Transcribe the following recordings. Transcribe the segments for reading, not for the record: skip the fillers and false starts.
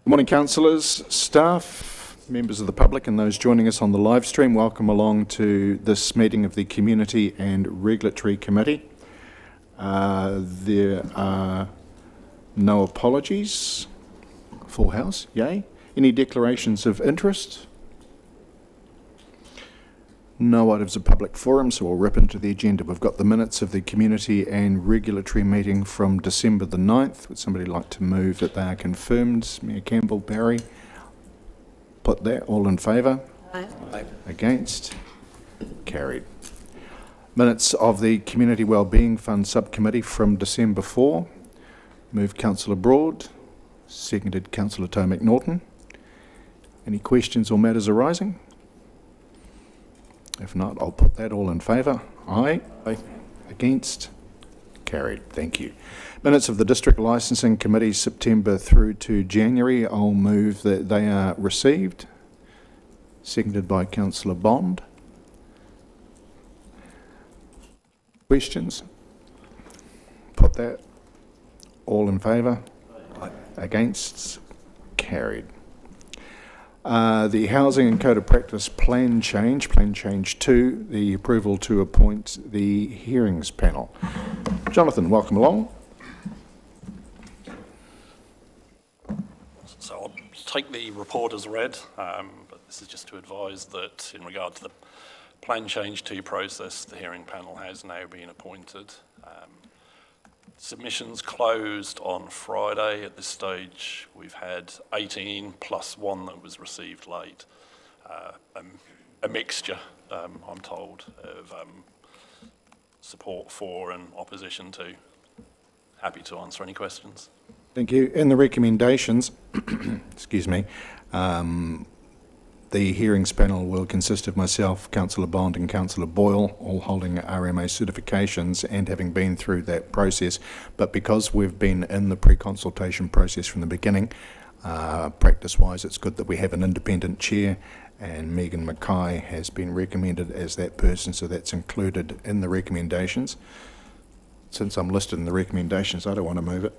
Good morning, councillors, staff, members of the public and those joining us on the live stream. Welcome along to this meeting of the Community and Regulatory Committee. There are no apologies. Full house, yay. Any declarations of interest? No items of public forum, so we'll rip into the agenda. We've got the minutes of the Community and Regulatory meeting from December the 9th. Would somebody like to move that they are confirmed? Mayor Campbell, Barry. Put that. All in favour? Aye. Aye. Against? Carried. Minutes of the Community Wellbeing Fund Subcommittee from December 4. Moved Councillor Broad. Seconded Councillor Toe McNaughton. Any questions or matters arising? If not, I'll put that. All in favour? Aye. Aye. Against? Carried. Thank you. Minutes of the District Licensing Committee, September through to January. I'll move that they are received. Seconded by Councillor Bond. Questions? Put that. All in favour? Aye. Against? Carried. The Housing and Code of Practice Plan Change 2, the approval to appoint the hearings panel. Jonathan, welcome along. So I'll take the report as read, but this is just to advise that in regard to the Plan Change 2 process, the hearing panel has now been appointed. Submissions closed on Friday. At this stage, we've had 18 plus one that was received late. A mixture, I'm told, of support for and opposition to. Happy to answer any questions. Thank you. In the recommendations, excuse me, the hearings panel will consist of myself, Councillor Bond and Councillor Boyle, all holding RMA certifications and having been through that process. But because we've been in the pre-consultation process from the beginning, practice-wise, it's good that we have an independent chair, and Megan Mackay has been recommended as that person, so that's included in the recommendations. Since I'm listed in the recommendations, I don't want to move it.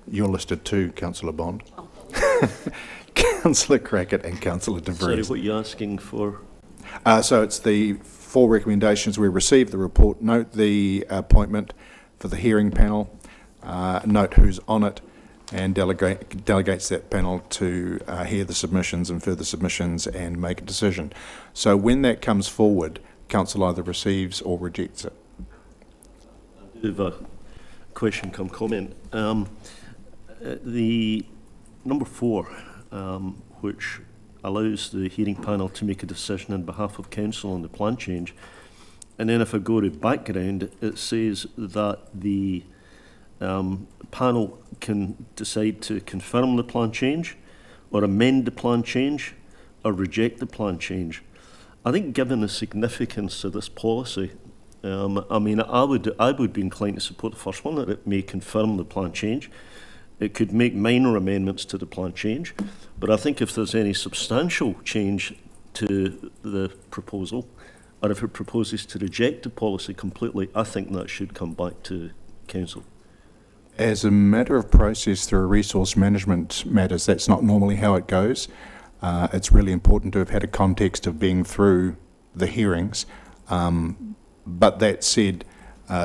You're listed too, Councillor Bond. Oh. Councillor Crackett and Councillor De Vries. Sorry, what are you asking for? So it's the 4 recommendations. We received the report. Note the appointment for the hearing panel. Note who's on it, and delegates that panel to hear the submissions and further submissions and make a decision. So when that comes forward, council either receives or rejects it. I do have a question come comment. The number 4, which allows the hearing panel to make a decision on behalf of council on the plan change, and then if I go to background, it says that the panel can decide to confirm the plan change, or amend the plan change, or reject the plan change. I think given the significance of this policy, I mean, I would be inclined to support the first one, that it may confirm the plan change. It could make minor amendments to the plan change, but I think if there's any substantial change to the proposal, or if it proposes to reject the policy completely, I think that should come back to council. As a matter of process through resource management matters, that's not normally how it goes. It's really important to have had a context of being through the hearings. But that said,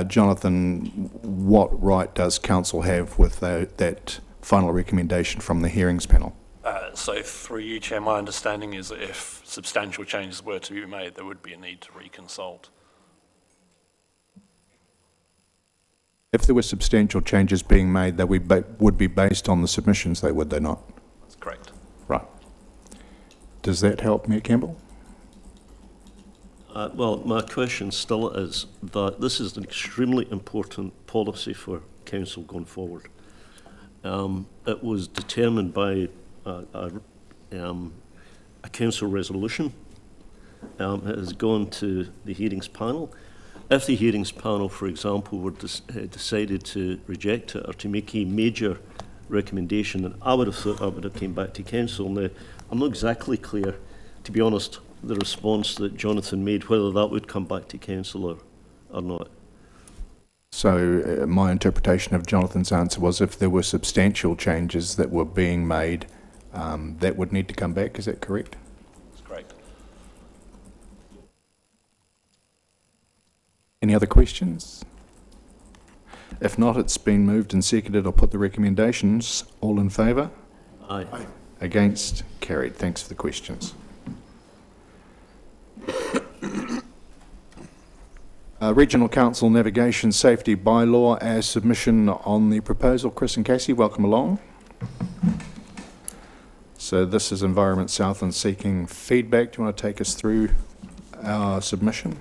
Jonathan, what right does council have with that final recommendation from the hearings panel? So through you, Chair, my understanding is that if substantial changes were to be made, there would be a need to reconsult. If there were substantial changes being made, they would be based on the submissions, would they not? That's correct. Right. Does that help, Mayor Campbell? Well, my question still is that this is an extremely important policy for council going forward. It was determined by a council resolution. It has gone to the hearings panel. If the hearings panel, for example, were decided to reject it or to make a major recommendation, then I would have thought I would have came back to council. Now, I'm not exactly clear, to be honest, the response that Jonathan made, whether that would come back to council or not. So my interpretation of Jonathan's answer was if there were substantial changes that were being made, that would need to come back. Is that correct? That's correct. Any other questions? If not, it's been moved and seconded. I'll put the recommendations. All in favour? Aye. Against? Carried. Thanks for the questions. Regional Council Navigation Safety Bylaw as submission on the proposal. Chris and Cassie, welcome along. So this is Environment Southland seeking feedback. Do you want to take us through our submission?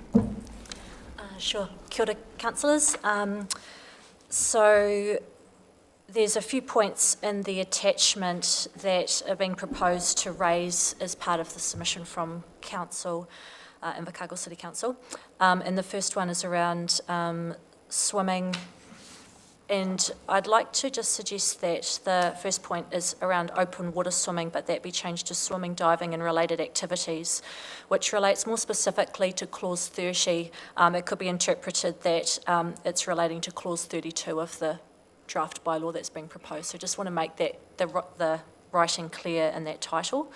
Sure. Kia ora, councillors. So there's a few points in the attachment that are being proposed to raise as part of the submission from Council, Invercargill City Council. And the first one is around swimming. And I'd like to just suggest that the first point is around open water swimming, but that be changed to swimming, diving and related activities, which relates more specifically to Clause 30. It could be interpreted that it's relating to Clause 32 of the draft bylaw that's being proposed. So just want to make that the writing clear in that title.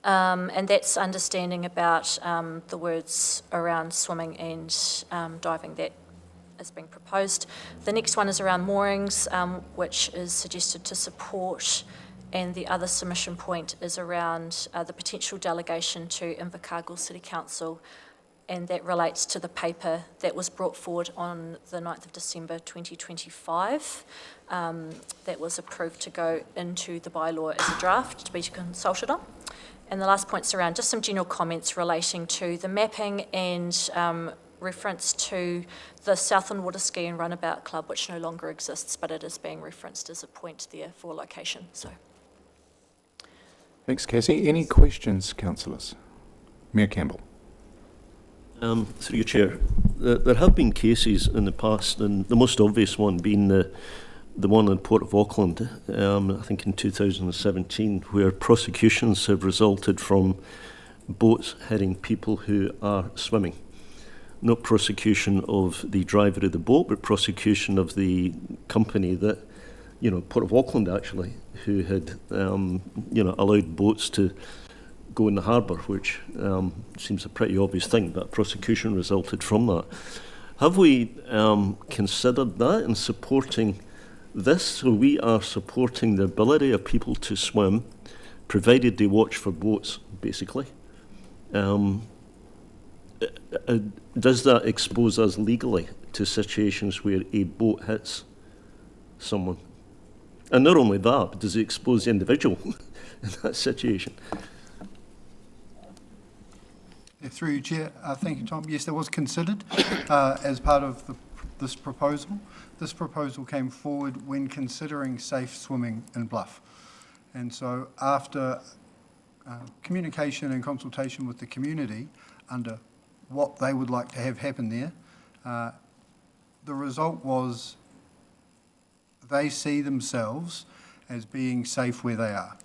And that's understanding about the words around swimming and diving that is being proposed. The next one is around moorings, which is suggested to support, and the other submission point is around the potential delegation to Invercargill City Council, and that relates to the paper that was brought forward on the 9th of December 2025 that was approved to go into the bylaw as a draft to be consulted on. And the last point's around just some general comments relating to the mapping and reference to the Southland Water Ski and Runabout Club, which no longer exists, but it is being referenced as a point there for location. So, Thanks, Cassie. Any questions, councillors? Mayor Campbell. Through your chair, there have been cases in the past, and the most obvious one being the one in Port of Auckland, I think in 2017, where prosecutions have resulted from boats hitting people who are swimming. Not prosecution of the driver of the boat, but prosecution of the company that, Port of Auckland actually, who had, allowed boats to go in the harbour, which seems a pretty obvious thing, but prosecution resulted from that. Have we considered that in supporting this? So we are supporting the ability of people to swim, provided they watch for boats, basically. Does that expose us legally to situations where a boat hits someone? And not only that, but does it expose the individual in that situation? Through you, Chair. Thank you, Tom. Yes, that was considered as part of this proposal. This proposal came forward when considering safe swimming in Bluff. And so after communication and consultation with the community under what they would like to have happen there, the result was they see themselves as being safe where they are.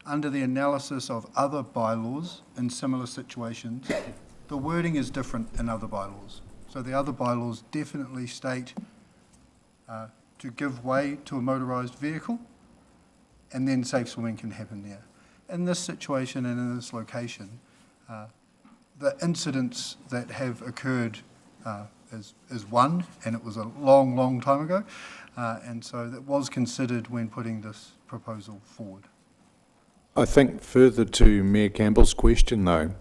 Under the analysis of other bylaws in similar situations, the wording is different in other bylaws. So the other bylaws definitely state to give way to a motorised vehicle, and then safe swimming can happen there. In this situation and in this location, the incidents that have occurred is one, and it was a long, long time ago, and so that was considered when putting this proposal forward. I think further to Mayor Campbell's question though,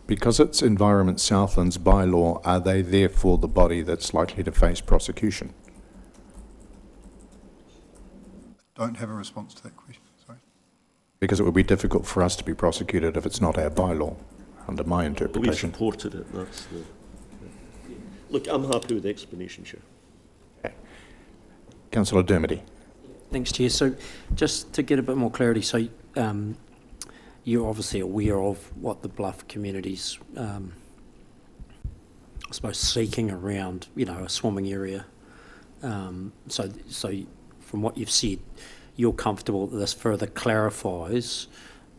because it's Environment Southland's bylaw, are they therefore the body that's likely to face prosecution? Don't have a response to that question, sorry. Because it would be difficult for us to be prosecuted if it's not our bylaw, under my We interpretation. supported it. That's the. Look, I'm happy with the explanation, Chair. Councillor Dermody. Thanks, Chair. So just to get a bit more clarity, so you're obviously aware of what the Bluff community's, I suppose, seeking around, a swimming area. So from what you've said, you're comfortable that this further clarifies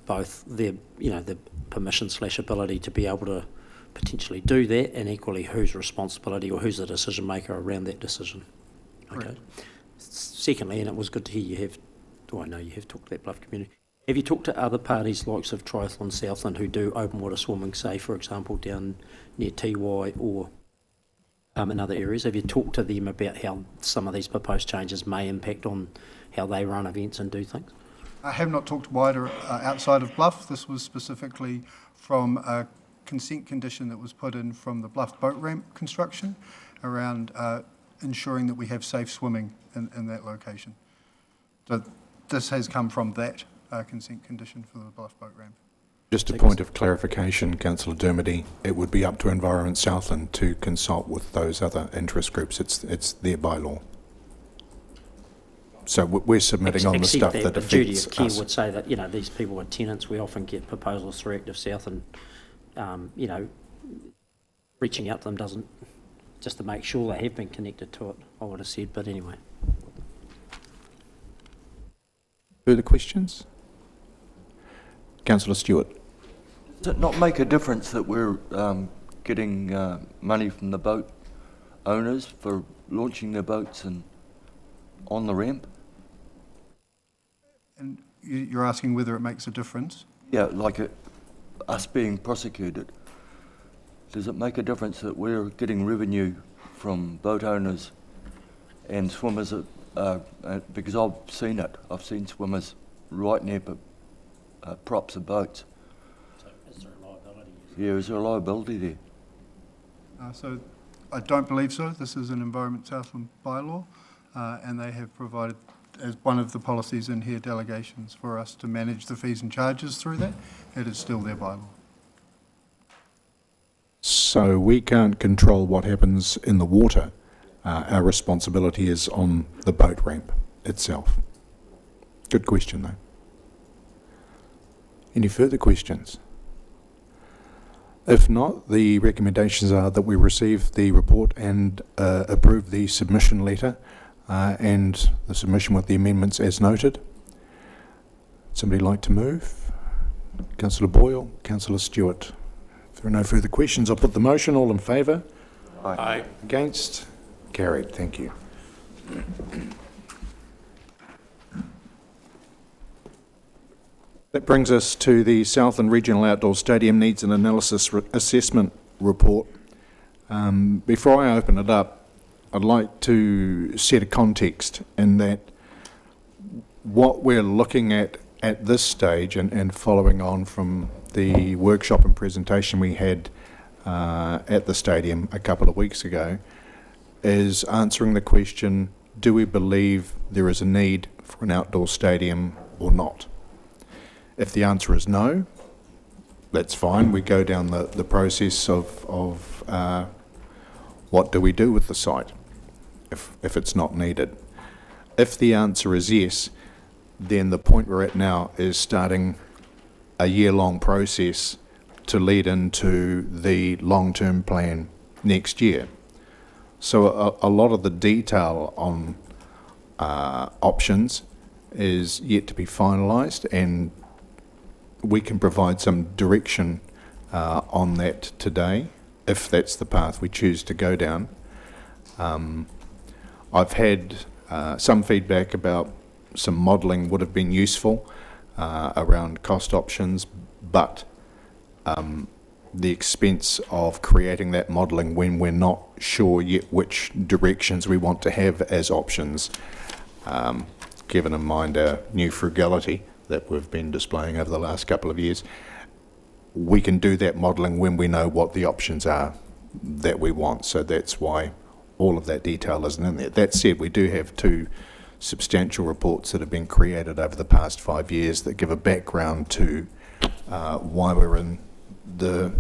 both their, the permission/ability to be able to potentially do that, and equally whose responsibility or who's the decision maker around that decision. Okay. Secondly, and it was good to hear you have, I know you have talked to that Bluff community. Have you talked to other parties, likes of Triathlon Southland, who do open water swimming, say, for example, down near TY or in other areas? Have you talked to them about how some of these proposed changes may impact on how they run events and do things? I have not talked wider outside of Bluff. This was specifically from a consent condition that was put in from the Bluff boat ramp construction around ensuring that we have safe swimming in that location. So this has come from that consent condition for the Bluff boat ramp. Just a point of clarification, Councillor Dermody, it would be up to Environment Southland to consult with those other interest groups. It's their bylaw. So we're submitting on the stuff that the duty affects of care us. would say that, these people are tenants. We often get proposals through Active South, and, reaching out to them doesn't, just to make sure they have been connected to it, I would have said, but anyway. Further questions? Councillor Stewart. Does it not make a difference that we're getting money from the boat owners for launching their boats and on the ramp? And you're asking whether it makes a difference? Yeah, like us being prosecuted. Does it make a difference that we're getting revenue from boat owners and swimmers? Because I've seen it. I've seen swimmers right near props of boats. So is there a liability? Yeah, is there a liability there? So I don't believe so. This is an Environment Southland bylaw, and they have provided, as one of the policies in here, delegations for us to manage the fees and charges through that. It is still their bylaw. So we can't control what happens in the water. Our responsibility is on the boat ramp itself. Good question, though. Any further questions? If not, the recommendations are that we receive the report and approve the submission letter and the submission with the amendments as noted. Somebody like to move? Councillor Boyle, Councillor Stewart. If there are no further questions, I'll put the motion. All in favour? Aye. Against? Carried. Thank you. That brings us to the Southland Regional Outdoor Stadium Needs and Analysis Assessment Report. Before I open it up, I'd like to set a context in that what we're looking at this stage, and following on from the workshop and presentation we had at the stadium a couple of weeks ago, is answering the question, do we believe there is a need for an outdoor stadium or not? If the answer is no, that's fine. We go down the process of what do we do with the site if it's not needed. If the answer is yes, then the point we're at now is starting a year-long process to lead into the long-term plan next year. So a lot of the detail on options is yet to be finalised, and we can provide some direction on that today, if that's the path we choose to go down. I've had some feedback about some modelling would have been useful around cost options, but the expense of creating that modelling when we're not sure yet which directions we want to have as options, given in mind our new frugality that we've been displaying over the last couple of years, we can do that modelling when we know what the options are that we want. So that's why all of that detail isn't in there. That said, we do have two substantial reports that have been created over the past 5 years that give a background to why we're in the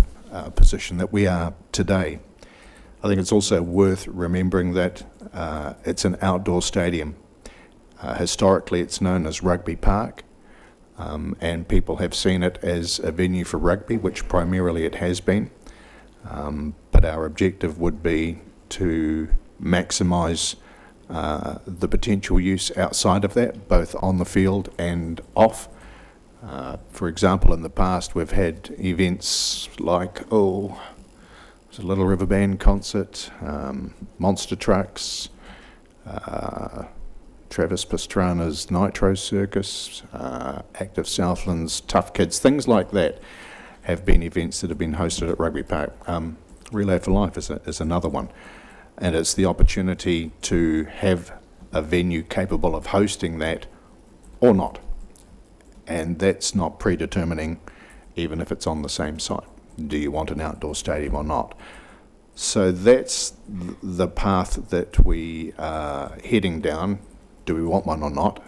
position that we are today. I think it's also worth remembering that it's an outdoor stadium. Historically, it's known as Rugby Park, and people have seen it as a venue for rugby, which primarily it has been. But our objective would be to maximise the potential use outside of that, both on the field and off. For example, in the past, we've had events like, there's a Little River Band concert, Monster Trucks, Travis Pastrana's Nitro Circus, Active Southland's Tough Kids, things like that have been events that have been hosted at Rugby Park. Relay for Life is another one. And it's the opportunity to have a venue capable of hosting that or not. And that's not predetermining, even if it's on the same site. Do you want an outdoor stadium or not? So that's the path that we are heading down. Do we want one or not?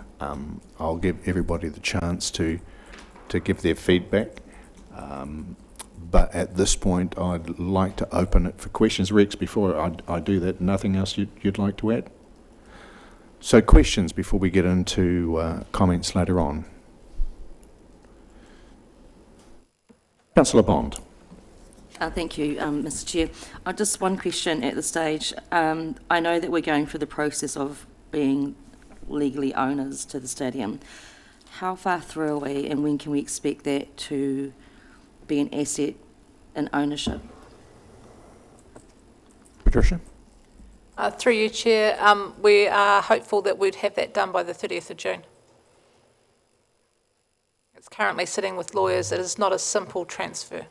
I'll give everybody the chance to give their feedback. But at this point, I'd like to open it for questions. Rex, before I do that, nothing else you'd like to add? So questions before we get into comments later on. Councillor Bond. Thank you, Mr Chair. Just one question at this stage. I know that we're going through the process of being legally owners to the stadium. How far through are we, and when can we expect that to be an asset in ownership? Patricia? Through you, Chair, we are hopeful that we'd have that done by the 30th of June. It's currently sitting with lawyers. It is not a simple transfer.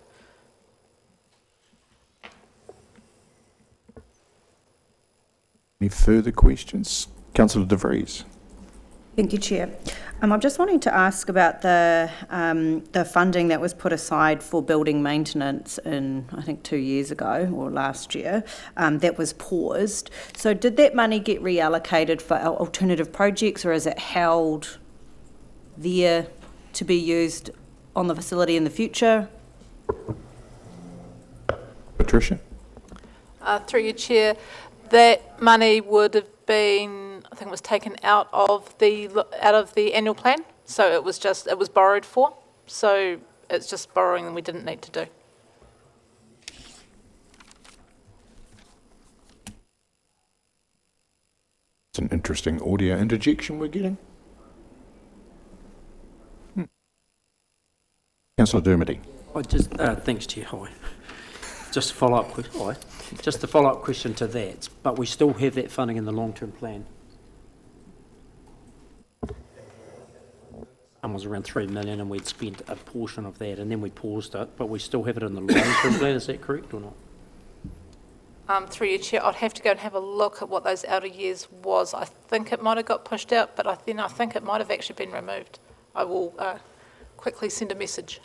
Any further questions? Councillor De Vries. Thank you, Chair. I'm just wanting to ask about the funding that was put aside for building maintenance in, I think, 2 years ago or last year, that was paused. So did that money get reallocated for alternative projects, or is it held there to be used on the facility in the future? Patricia? Through you, Chair, that money would have been, I think it was taken out of the annual plan. So it was borrowed for. So it's just borrowing that we didn't need to do. It's an interesting audio interjection we're getting. Councillor Dermody. Thanks, Chair. Hi. Just a follow-up question to that, but we still have that funding in the long-term plan. It was around 3 million, and we'd spent a portion of that, and then we paused it, but we still have it in the long-term plan. Is that correct or not? Through you, Chair, I'd have to go and have a look at what those outer years was. I think it might have got pushed out, but I think it might have actually been removed. I will quickly send a message.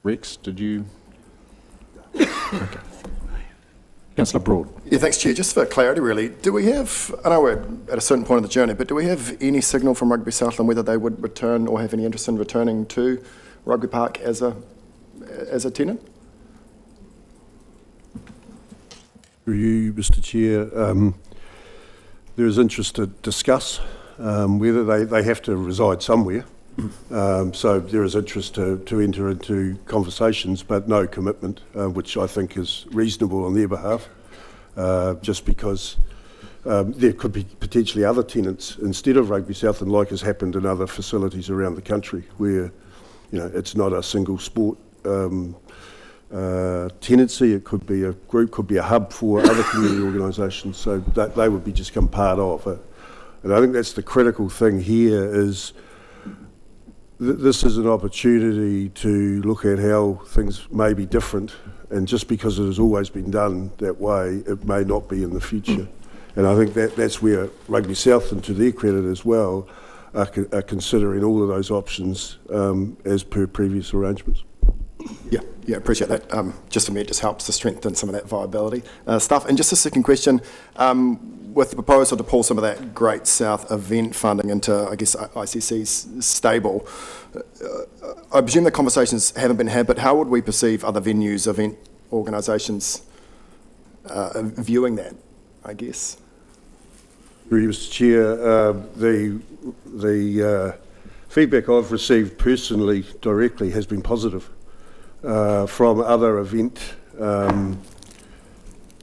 Rex, did you? Okay. Councillor Broad. Yeah, thanks, Chair. Just for clarity, really, do we have, I know we're at a certain point of the journey, but do we have any signal from Rugby Southland whether they would return or have any interest in returning to Rugby Park as a tenant? Through you, Mr Chair, there is interest to discuss whether they have to reside somewhere. So there is interest to enter into conversations, but no commitment, which I think is reasonable on their behalf, just because there could be potentially other tenants instead of Rugby Southland, like has happened in other facilities around the country, where it's not a single sport tenancy. It could be a group, could be a hub for other community organisations, so that they would be just become part of it. And I think that's the critical thing here is this is an opportunity to look at how things may be different, and just because it has always been done that way, it may not be in the future. And I think that's where Rugby Southland, to their credit as well, are considering all of those options as per previous arrangements. Yeah, appreciate that. Just for me, it just helps to strengthen some of that viability stuff. And just a second question, with the proposal to pull some of that Great South event funding into, I guess, ICC's stable, I presume the conversations haven't been had, but how would we perceive other venues, event organisations viewing that, I guess? Mr Chair, the feedback I've received personally directly has been positive from other event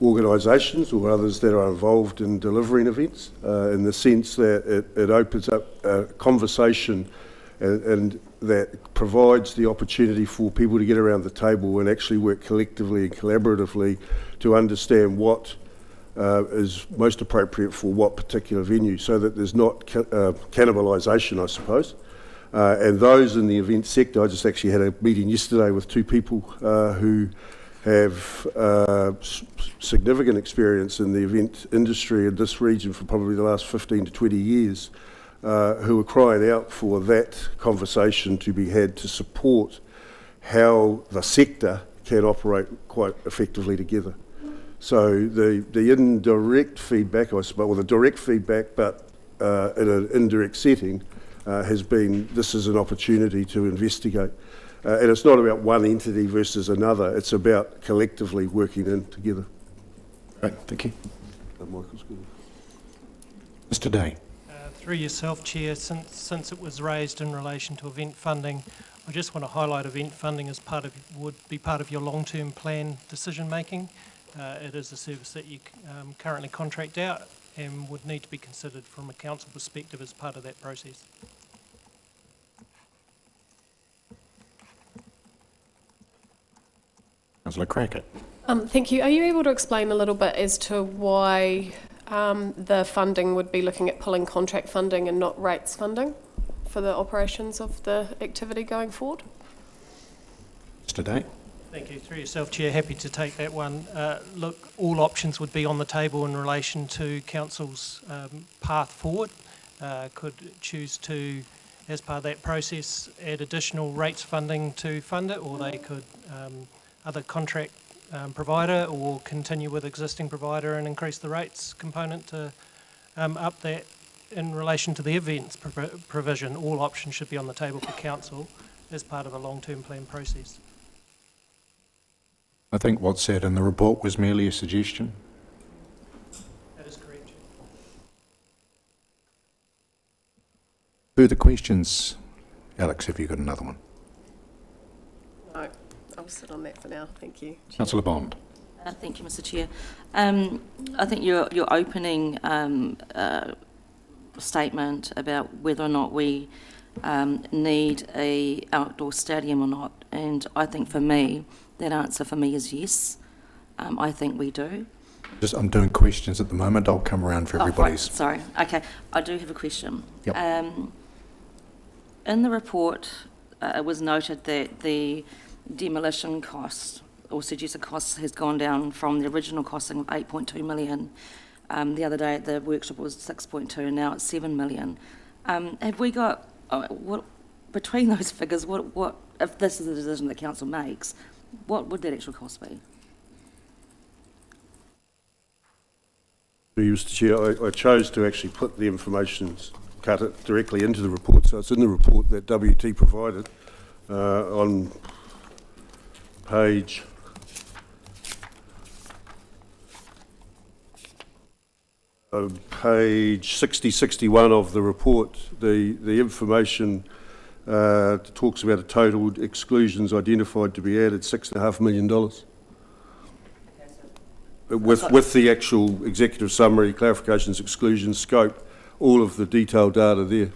organisations or others that are involved in delivering events, in the sense that it opens up a conversation and that provides the opportunity for people to get around the table and actually work collectively and collaboratively to understand what is most appropriate for what particular venue, so that there's not cannibalisation, I suppose. And those in the event sector, I just actually had a meeting yesterday with two people who have significant experience in the event industry in this region for probably the last 15 to 20 years, who are crying out for that conversation to be had to support how the sector can operate quite effectively together. So the indirect feedback, I suppose, or the direct feedback, but in an indirect setting, has been this is an opportunity to investigate. And it's not about one entity versus another, it's about collectively working in together. Great, thank you. Michael's good. Mr Day. Through yourself, Chair, since it was raised in relation to event funding, I just want to highlight event funding as would be part of your long-term plan decision making. It is a service that you currently contract out and would need to be considered from a council perspective as part of that process. Councillor Crackett. Thank you. Are you able to explain a little bit as to why the funding would be looking at pulling contract funding and not rates funding for the operations of the activity going forward? Mr Day. Thank you. Through yourself, Chair, happy to take that one. Look, all options would be on the table in relation to Council's path forward. Could choose to, as part of that process, add additional rates funding to fund it, or they could other contract provider, or continue with existing provider and increase the rates component to up that. In relation to the events provision, all options should be on the table for Council as part of a long-term plan process. I think what's said in the report was merely a suggestion. That is correct. Further questions? Alex, have you got another one? No, I'll sit on that for now. Thank you. Councillor Bond. Thank you, Mr. Chair. I think your opening statement about whether or not we need a outdoor stadium or not, and I think for me, that answer for me is yes. I think we do. I'm doing questions at the moment. I'll come around for everybody's. Right, sorry. Okay, I do have a question. Yep. In the report, it was noted that the demolition cost or suggested cost has gone down from the original costing of 8.2 million. The other day at the workshop was 6.2 and now it's 7 million. Have we got, what between those figures, what if this is the decision that council makes, what would that actual cost be? Mr. Chair, I chose to actually put the information, cut it directly into the report, so it's in the report that WT provided on page page 60-61 of the report. The information talks about a total exclusions identified to be added $6.5 million. With the actual executive summary, clarifications, exclusions, scope, all of the detailed data there.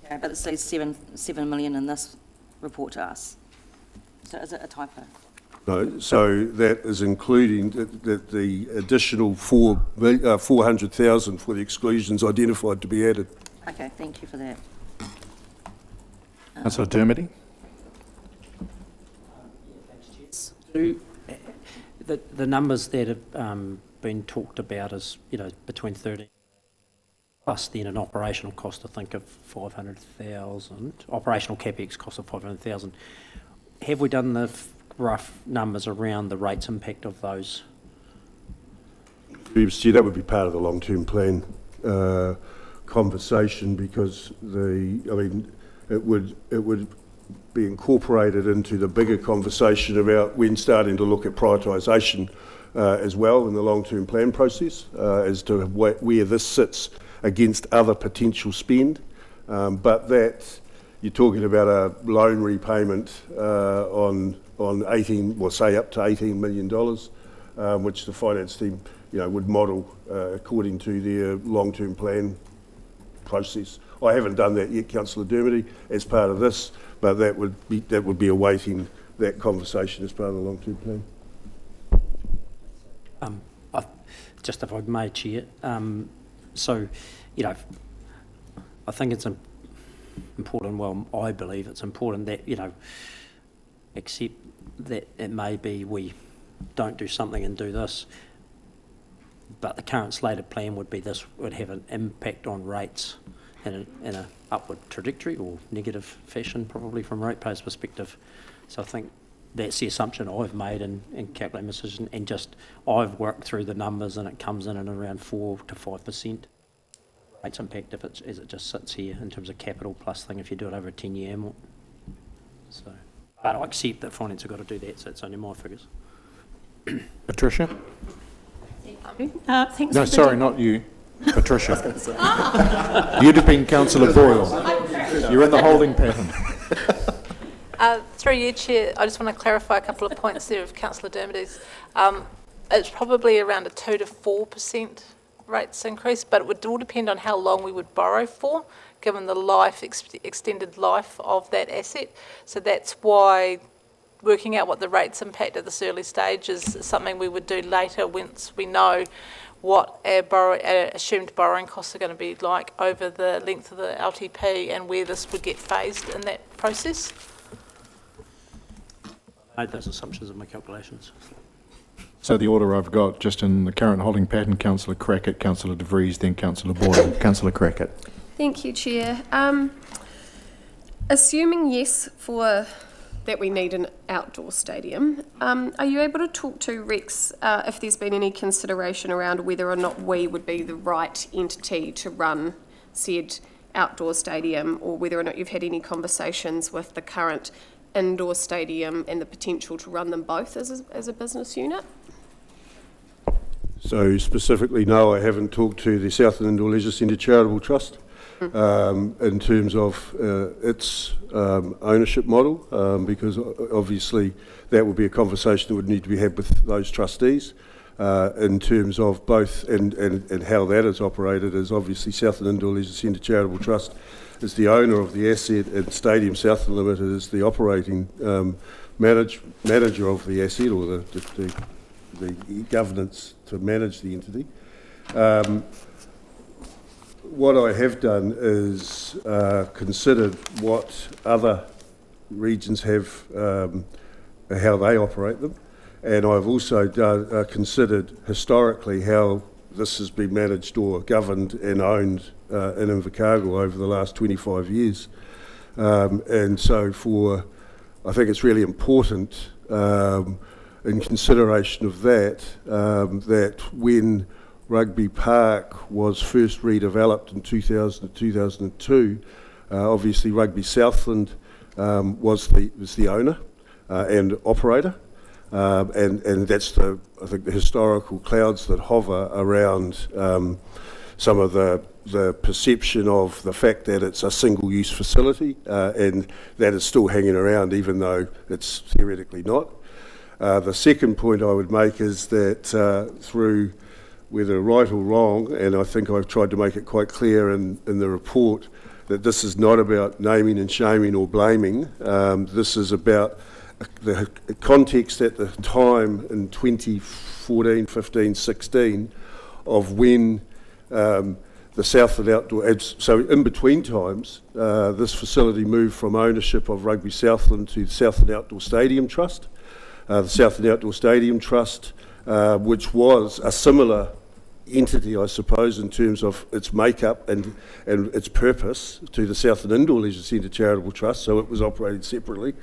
Okay, but it says 7 million in this report to us. So is it a typo? No, so that is including the additional 400,000 for the exclusions identified to be added. Okay, thank you for that. Councillor Dermody. The numbers that have been talked about is, between 30 plus then an operational cost, I think, of 500,000, operational capex cost of 500,000. Have we done the rough numbers around the rates impact of those? That would be part of the long-term plan conversation, because it would be incorporated into the bigger conversation about when starting to look at prioritisation as well in the long-term plan process as to where this sits against other potential spend. But that you're talking about a loan repayment on 18, well, say up to $18 million, which the finance team would model according to their long-term plan process. I haven't done that yet, Councillor Dermody, as part of this, but that would be awaiting that conversation as part of the long-term plan. Just if I may, Chair, so, you know, I think it's important, well, I believe it's important that, you know, accept that it may be we don't do something and do this, but the current slated plan would be this would have an impact on rates in a upward trajectory or negative fashion, probably from ratepayers' perspective. So I think that's the assumption I've made in calculating this decision, and just I've worked through the numbers and it comes in at around 4 to 5% rates impact if it's as it just sits here in terms of capital plus thing if you do it over a 10-year amort. So, but I accept that finance have got to do that, so it's only my figures. Patricia? Thanks. No, sorry, not you. Patricia. You'd have been Councillor Boyle. You're in the holding pattern. Through you, Chair, I just want to clarify a couple of points there of Councillor Dermody's. It's probably around a 2 to 4% rates increase, but it would all depend on how long we would borrow for, given the extended life of that asset. So that's why working out what the rates impact at this early stage is something we would do later once we know what our assumed borrowing costs are going to be like over the length of the LTP and where this would get phased in that process. I made those assumptions in my calculations. So the order I've got, just in the current holding pattern, Councillor Crackett, Councillor De Vries, then Councillor Boyle. Councillor Crackett. Thank you, Chair. Assuming yes for that we need an outdoor stadium, are you able to talk to Rex if there's been any consideration around whether or not we would be the right entity to run said outdoor stadium, or whether or not you've had any conversations with the current indoor stadium and the potential to run them both as a business unit? So specifically, no, I haven't talked to the Southland Indoor Leisure Centre Charitable Trust in terms of its ownership model, because obviously that would be a conversation that would need to be had with those trustees in terms of both and how that is operated. Is obviously Southland Indoor Leisure Centre Charitable Trust is the owner of the asset, and Stadium Southland Limited is the operating manager of the asset, or the governance to manage the entity. What I have done is considered what other regions have, how they operate them, and I've also considered historically how this has been managed or governed and owned in Invercargill over the last 25 years. And so I think it's really important in consideration of that, that when Rugby Park was first redeveloped in 2002, obviously Rugby Southland was the owner and operator, and that's I think the historical clouds that hover around some of the perception of the fact that it's a single-use facility, and that is still hanging around even though it's theoretically not. The second point I would make is that through whether right or wrong, and I think I've tried to make it quite clear in the report, that this is not about naming and shaming or blaming. This is about the context at the time in 2014, 15, 16 of when the Southland Outdoor, so in between times, this facility moved from ownership of Rugby Southland to the Southland Outdoor Stadium Trust. The Southland Outdoor Stadium Trust, which was a similar entity, I suppose, in terms of its makeup and its purpose to the Southland Indoor Leisure Centre Charitable Trust, so it was operated separately,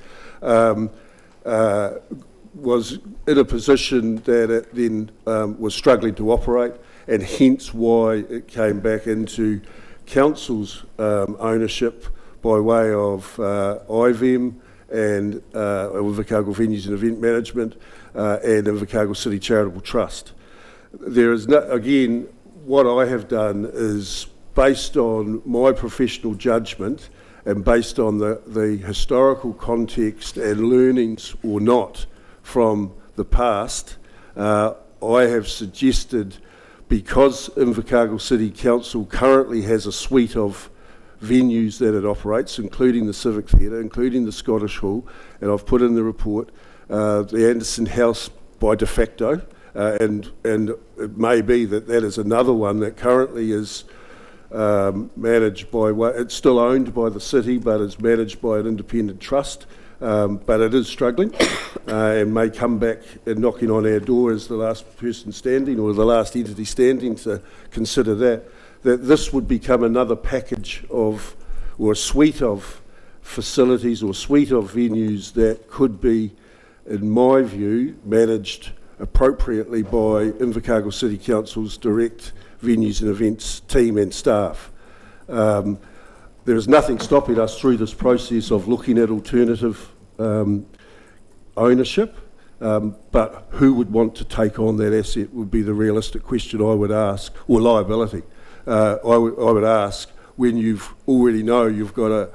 was in a position that it then was struggling to operate, and hence why it came back into council's ownership by way of IVEM and Invercargill Venues and Event Management and Invercargill City Charitable Trust. There is again, what I have done is based on my professional judgment and based on the historical context and learnings or not from the past, I have suggested because Invercargill City Council currently has a suite of venues that it operates, including the Civic Theatre, including the Scottish Hall, and I've put in the report the Anderson House by de facto, and it may be that that is another one that currently is managed by, it's still owned by the city, but is managed by an independent trust, but it is struggling and may come back and knocking on our door as the last person standing or the last entity standing to consider that this would become another package of, or a suite of facilities or suite of venues that could be, in my view, managed appropriately by Invercargill City Council's direct venues and events team and staff. There is nothing stopping us through this process of looking at alternative ownership, but who would want to take on that asset would be the realistic question I would ask, or liability. I would ask when you've already know you've got a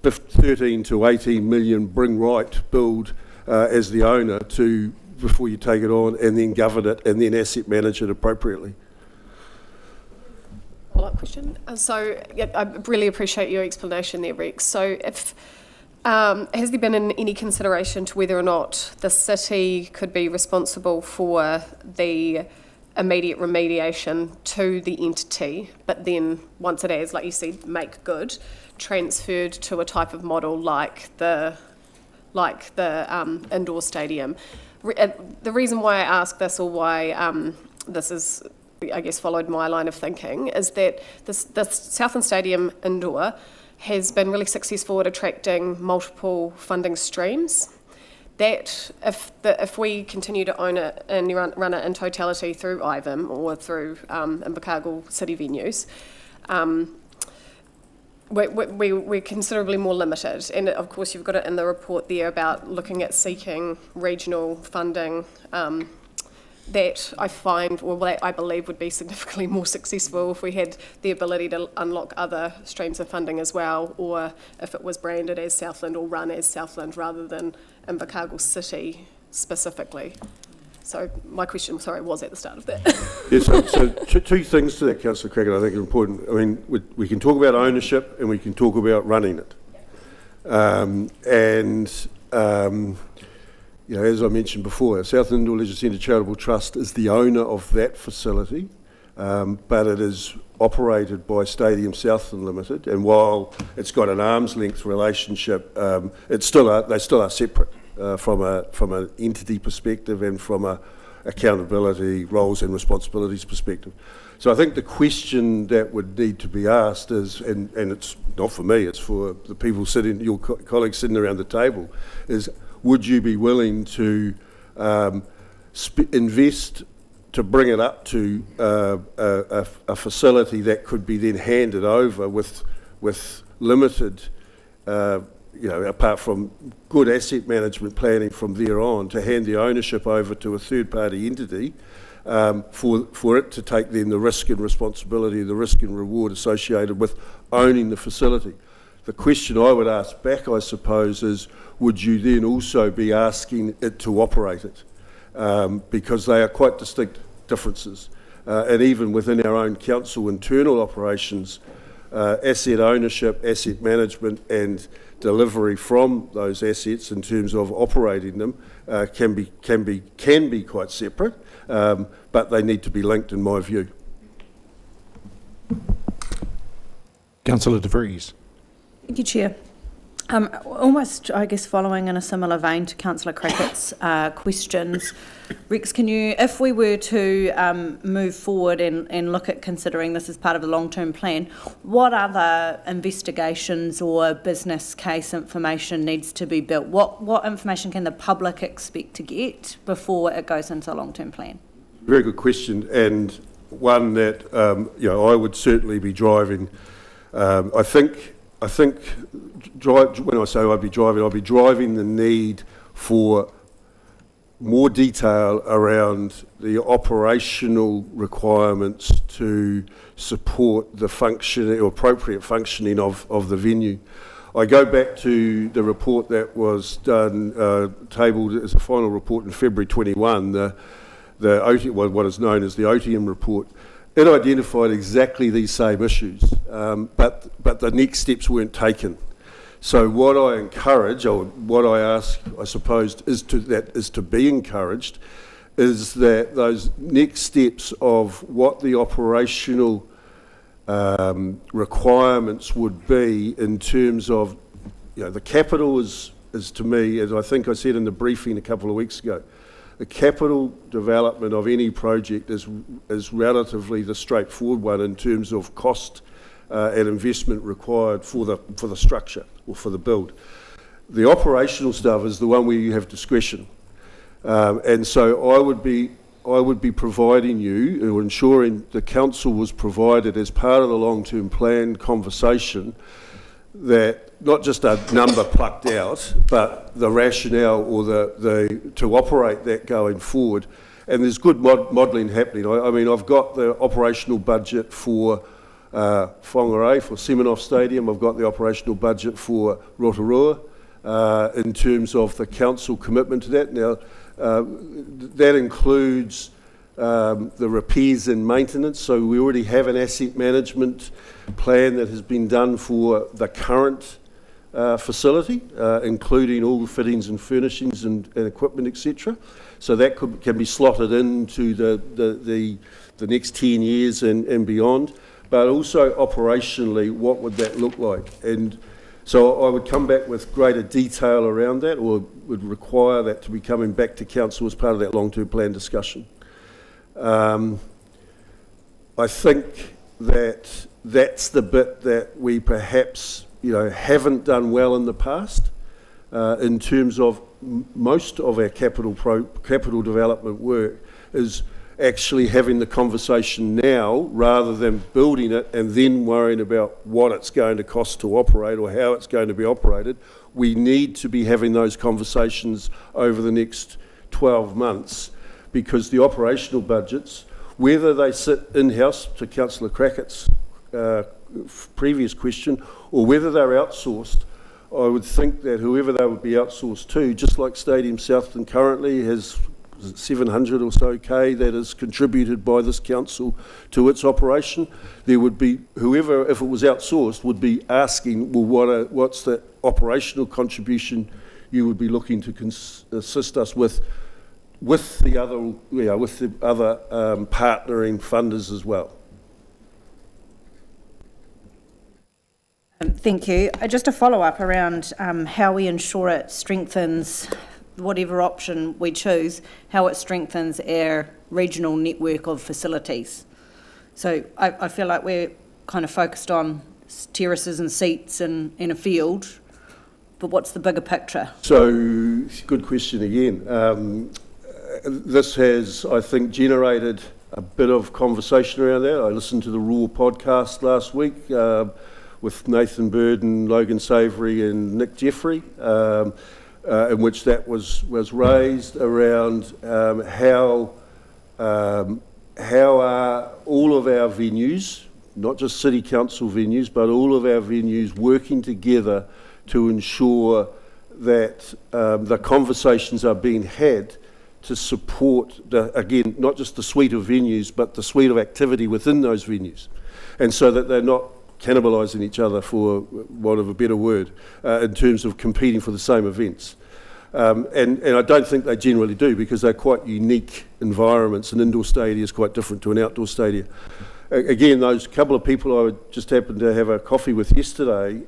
13 to 18 million bring right build as the owner to before you take it on, and then govern it and then asset manage it appropriately. Follow-up question. So yeah, I really appreciate your explanation there, Rex. So if has there been any consideration to whether or not the city could be responsible for the immediate remediation to the entity, but then once it is, like you said, make good, transferred to a type of model like the indoor stadium? The reason why I ask this, or why this is, I guess, followed my line of thinking, is that the Southland Stadium indoor has been really successful at attracting multiple funding streams. That if we continue to own it and run it in totality through IVIM or through Invercargill City venues, we're considerably more limited. And of course, you've got it in the report there about looking at seeking regional funding that I find, or that I believe would be significantly more successful if we had the ability to unlock other streams of funding as well, or if it was branded as Southland or run as Southland rather than Invercargill City specifically. So my question, sorry, was at the start of that. Yes, so two things to that, Councillor Crackett, I think are important. I mean, we can talk about ownership and we can talk about running it. You know, as I mentioned before, Southland Indoor Leisure Centre Charitable Trust is the owner of that facility, but it is operated by Stadium Southland Limited, and while it's got an arm's length relationship, they still are separate from an entity perspective and from a accountability, roles and responsibilities perspective. So I think the question that would need to be asked is, and it's not for me, it's for the people sitting, your colleagues sitting around the table, is would you be willing to invest to bring it up to a facility that could be then handed over with limited, apart from good asset management planning from there on, to hand the ownership over to a third-party entity for it to take then the risk and responsibility, the risk and reward associated with owning the facility. The question I would ask back, I suppose, is would you then also be asking it to operate it? Because they are quite distinct differences. And even within our own council internal operations, asset ownership, asset management and delivery from those assets in terms of operating them can be quite separate, but they need to be linked in my view. Councillor De Vries. Thank you, Chair. Almost, I guess, following in a similar vein to Councillor Crackett's questions, Rex, can you, if we were to move forward and look at considering this as part of the long-term plan, what other investigations or business case information needs to be built? What information can the public expect to get before it goes into a long-term plan? Very good question, and one that I would certainly be driving. I think when I say I'd be driving the need for more detail around the operational requirements to support the functioning or appropriate functioning of the venue. I go back to the report that was done, tabled as a final report in February 21, what is known as the OTM report. It identified exactly these same issues, but the next steps weren't taken. So what I encourage, or what I ask, I suppose, is to be encouraged, is that those next steps of what the operational requirements would be in terms of, the capital is to me, as I think I said in the briefing a couple of weeks ago, the capital development of any project is relatively the straightforward one in terms of cost and investment required for the structure or for the build. The operational stuff is the one where you have discretion, and so I would be providing you, or ensuring the council was provided as part of the long-term plan conversation, that not just a number plucked out, but the rationale or the to operate that going forward. And there's good modelling happening. I mean, I've got the operational budget for Whangarei, for Seminoff Stadium. I've got the operational budget for Rotorua in terms of the council commitment to that. Now, that includes the repairs and maintenance. So we already have an asset management plan that has been done for the current facility, including all the fittings and furnishings and equipment, etc. So that can be slotted into the next 10 years and beyond. But also operationally, what would that look like? And so I would come back with greater detail around that, or would require that to be coming back to council as part of that long-term plan discussion. I think that's the bit that we perhaps haven't done well in the past in terms of most of our capital development work is actually having the conversation now rather than building it and then worrying about what it's going to cost to operate or how it's going to be operated. We need to be having those conversations over the next 12 months, because the operational budgets, whether they sit in-house, to Councillor Crackett's previous question, or whether they're outsourced, I would think that whoever they would be outsourced to, just like Stadium Southland currently has 700 or so K that is contributed by this council to its operation, there would be, whoever, if it was outsourced, would be asking, well, what's the operational contribution you would be looking to assist us with the other partnering funders as well. Thank you. Just a follow-up around how we ensure it strengthens, whatever option we choose, how it strengthens our regional network of facilities. So I feel like we're kind of focused on terraces and seats and a field, but what's the bigger picture? So, good question again. This has, I think, generated a bit of conversation around that. I listened to the Raw podcast last week with Nathan Burden, Logan Savoury and Nick Jeffrey, in which that was raised around how are all of our venues, not just City Council venues, but all of our venues working together to ensure that the conversations are being had to support, again, not just the suite of venues, but the suite of activity within those venues. And so that they're not cannibalising each other, for want of a better word, in terms of competing for the same events. And I don't think they generally do, because they're quite unique environments. An indoor stadium is quite different to an outdoor stadium. Again, those couple of people I just happened to have a coffee with yesterday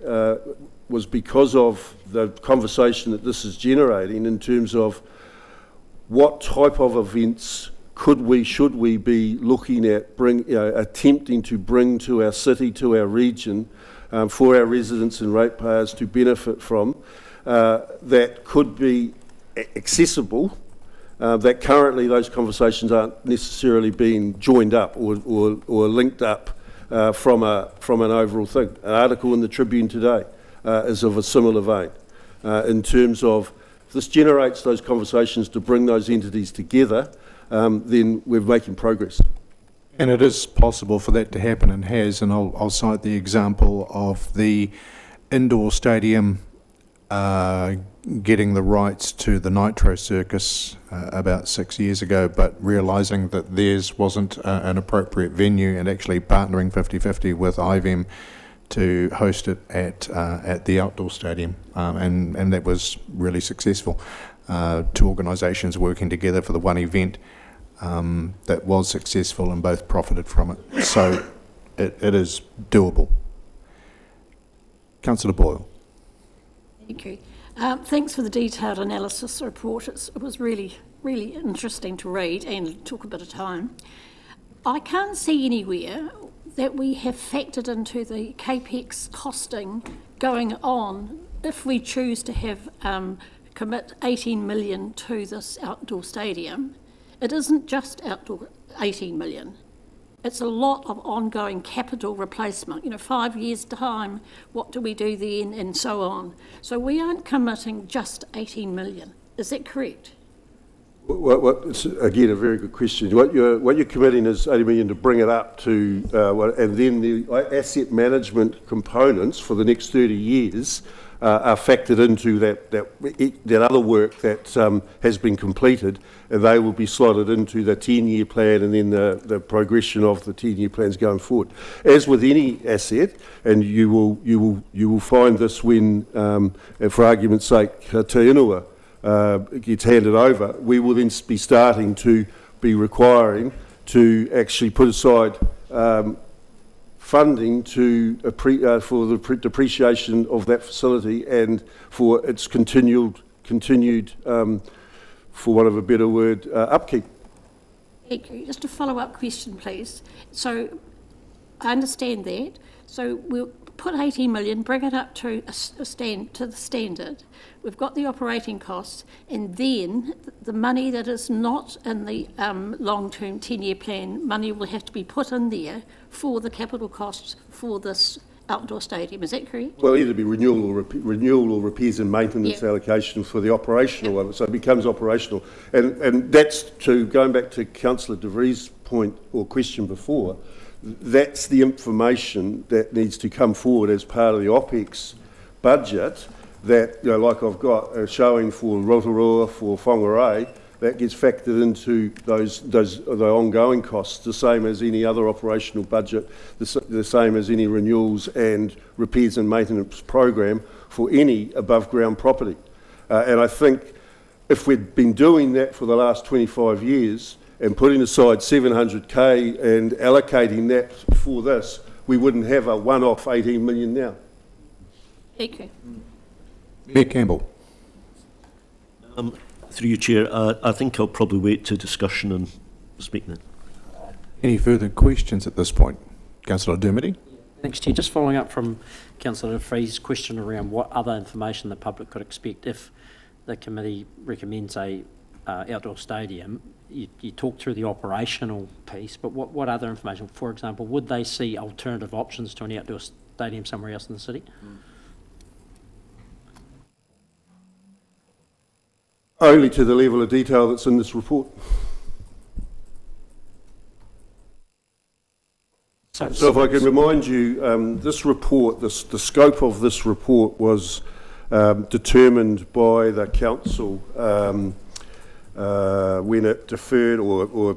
was because of the conversation that this is generating in terms of what type of events should we be looking at, attempting to bring to our city, to our region, for our residents and ratepayers to benefit from, that could be accessible, that currently those conversations aren't necessarily being joined up or linked up from an overall thing. An article in the Tribune today is of a similar vein, in terms of if this generates those conversations to bring those entities together, then we're making progress. And it is possible for that to happen, and has, and I'll cite the example of the indoor stadium getting the rights to the Nitro Circus about 6 years ago, but realising that theirs wasn't an appropriate venue, and actually partnering 50-50 with IVEM to host it at the outdoor stadium, and that was really successful. Two organisations working together for the one event that was successful, and both profited from it. So it is doable. Councillor Boyle. Thank you. Thanks for the detailed analysis report. It was really, really interesting to read and took a bit of time. I can't see anywhere that we have factored into the CAPEX costing going on if we choose to have commit 18 million to this outdoor stadium. It isn't just outdoor 18 million. It's a lot of ongoing capital replacement. 5 years' time, what do we do then, and so on. So we aren't committing just 18 million. Is that correct? It's, again, a very good question. What you're committing is 80 million to bring it up to, and then the asset management components for the next 30 years are factored into that other work that has been completed, and they will be slotted into the 10-year plan and then the progression of the 10-year plans going forward. As with any asset, and you will find this when, for argument's sake, Te Inua gets handed over, we will then be starting to be requiring to actually put aside funding to for the depreciation of that facility and for its continued, for want of a better word, upkeep. Thank you. Just a follow-up question, please. So I understand that. So we'll put 18 million, bring it up to the standard. We've got the operating costs, and then the money that is not in the long-term 10-year plan, money will have to be put in there for the capital costs for this outdoor stadium. Is that correct? Well, either be renewal or repairs and maintenance allocation for the operational one, so it becomes operational. And that's going back to Councillor De Vries' point or question before. That's the information that needs to come forward as part of the OPEX budget that, like I've got showing for Rotorua, for Whangarei, that gets factored into the ongoing costs, the same as any other operational budget, the same as any renewals and repairs and maintenance program for any above-ground property. And I think if we'd been doing that for the last 25 years, and putting aside 700k and allocating that for this, we wouldn't have a one-off 18 million now. Thank you. Mayor Campbell. Through you, Chair, I think I'll probably wait to discussion and speak then. Any further questions at this point? Councillor Dermody. Thanks, Chair. Just following up from Councillor De Vries' question around what other information the public could expect if the committee recommends a outdoor stadium. You talked through the operational piece, but what other information? For example, would they see alternative options to an outdoor stadium somewhere else in the city? Only to the level of detail that's in this report. So if I can remind you, this report, the scope of this report was determined by the council when it deferred or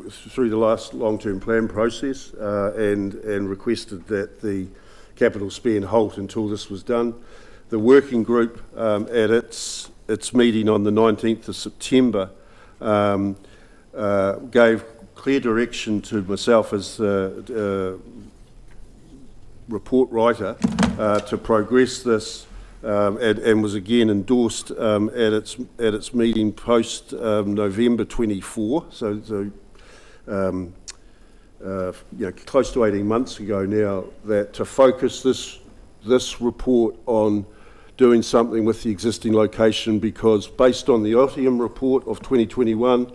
through the last long-term plan process and requested that the capital spend halt until this was done. The working group at its meeting on the 19th of September gave clear direction to myself as the report writer to progress this and was again endorsed at its meeting post November 24. So close to 18 months ago now, that to focus this report on doing something with the existing location, because based on the Otium report of 2021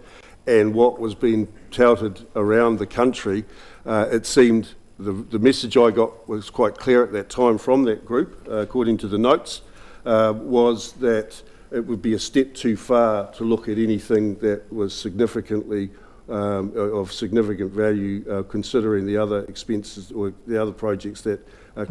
and what was being touted around the country, it seemed the message I got was quite clear at that time from that group, according to the notes, was that it would be a step too far to look at anything that was significantly of significant value, considering the other expenses or the other projects that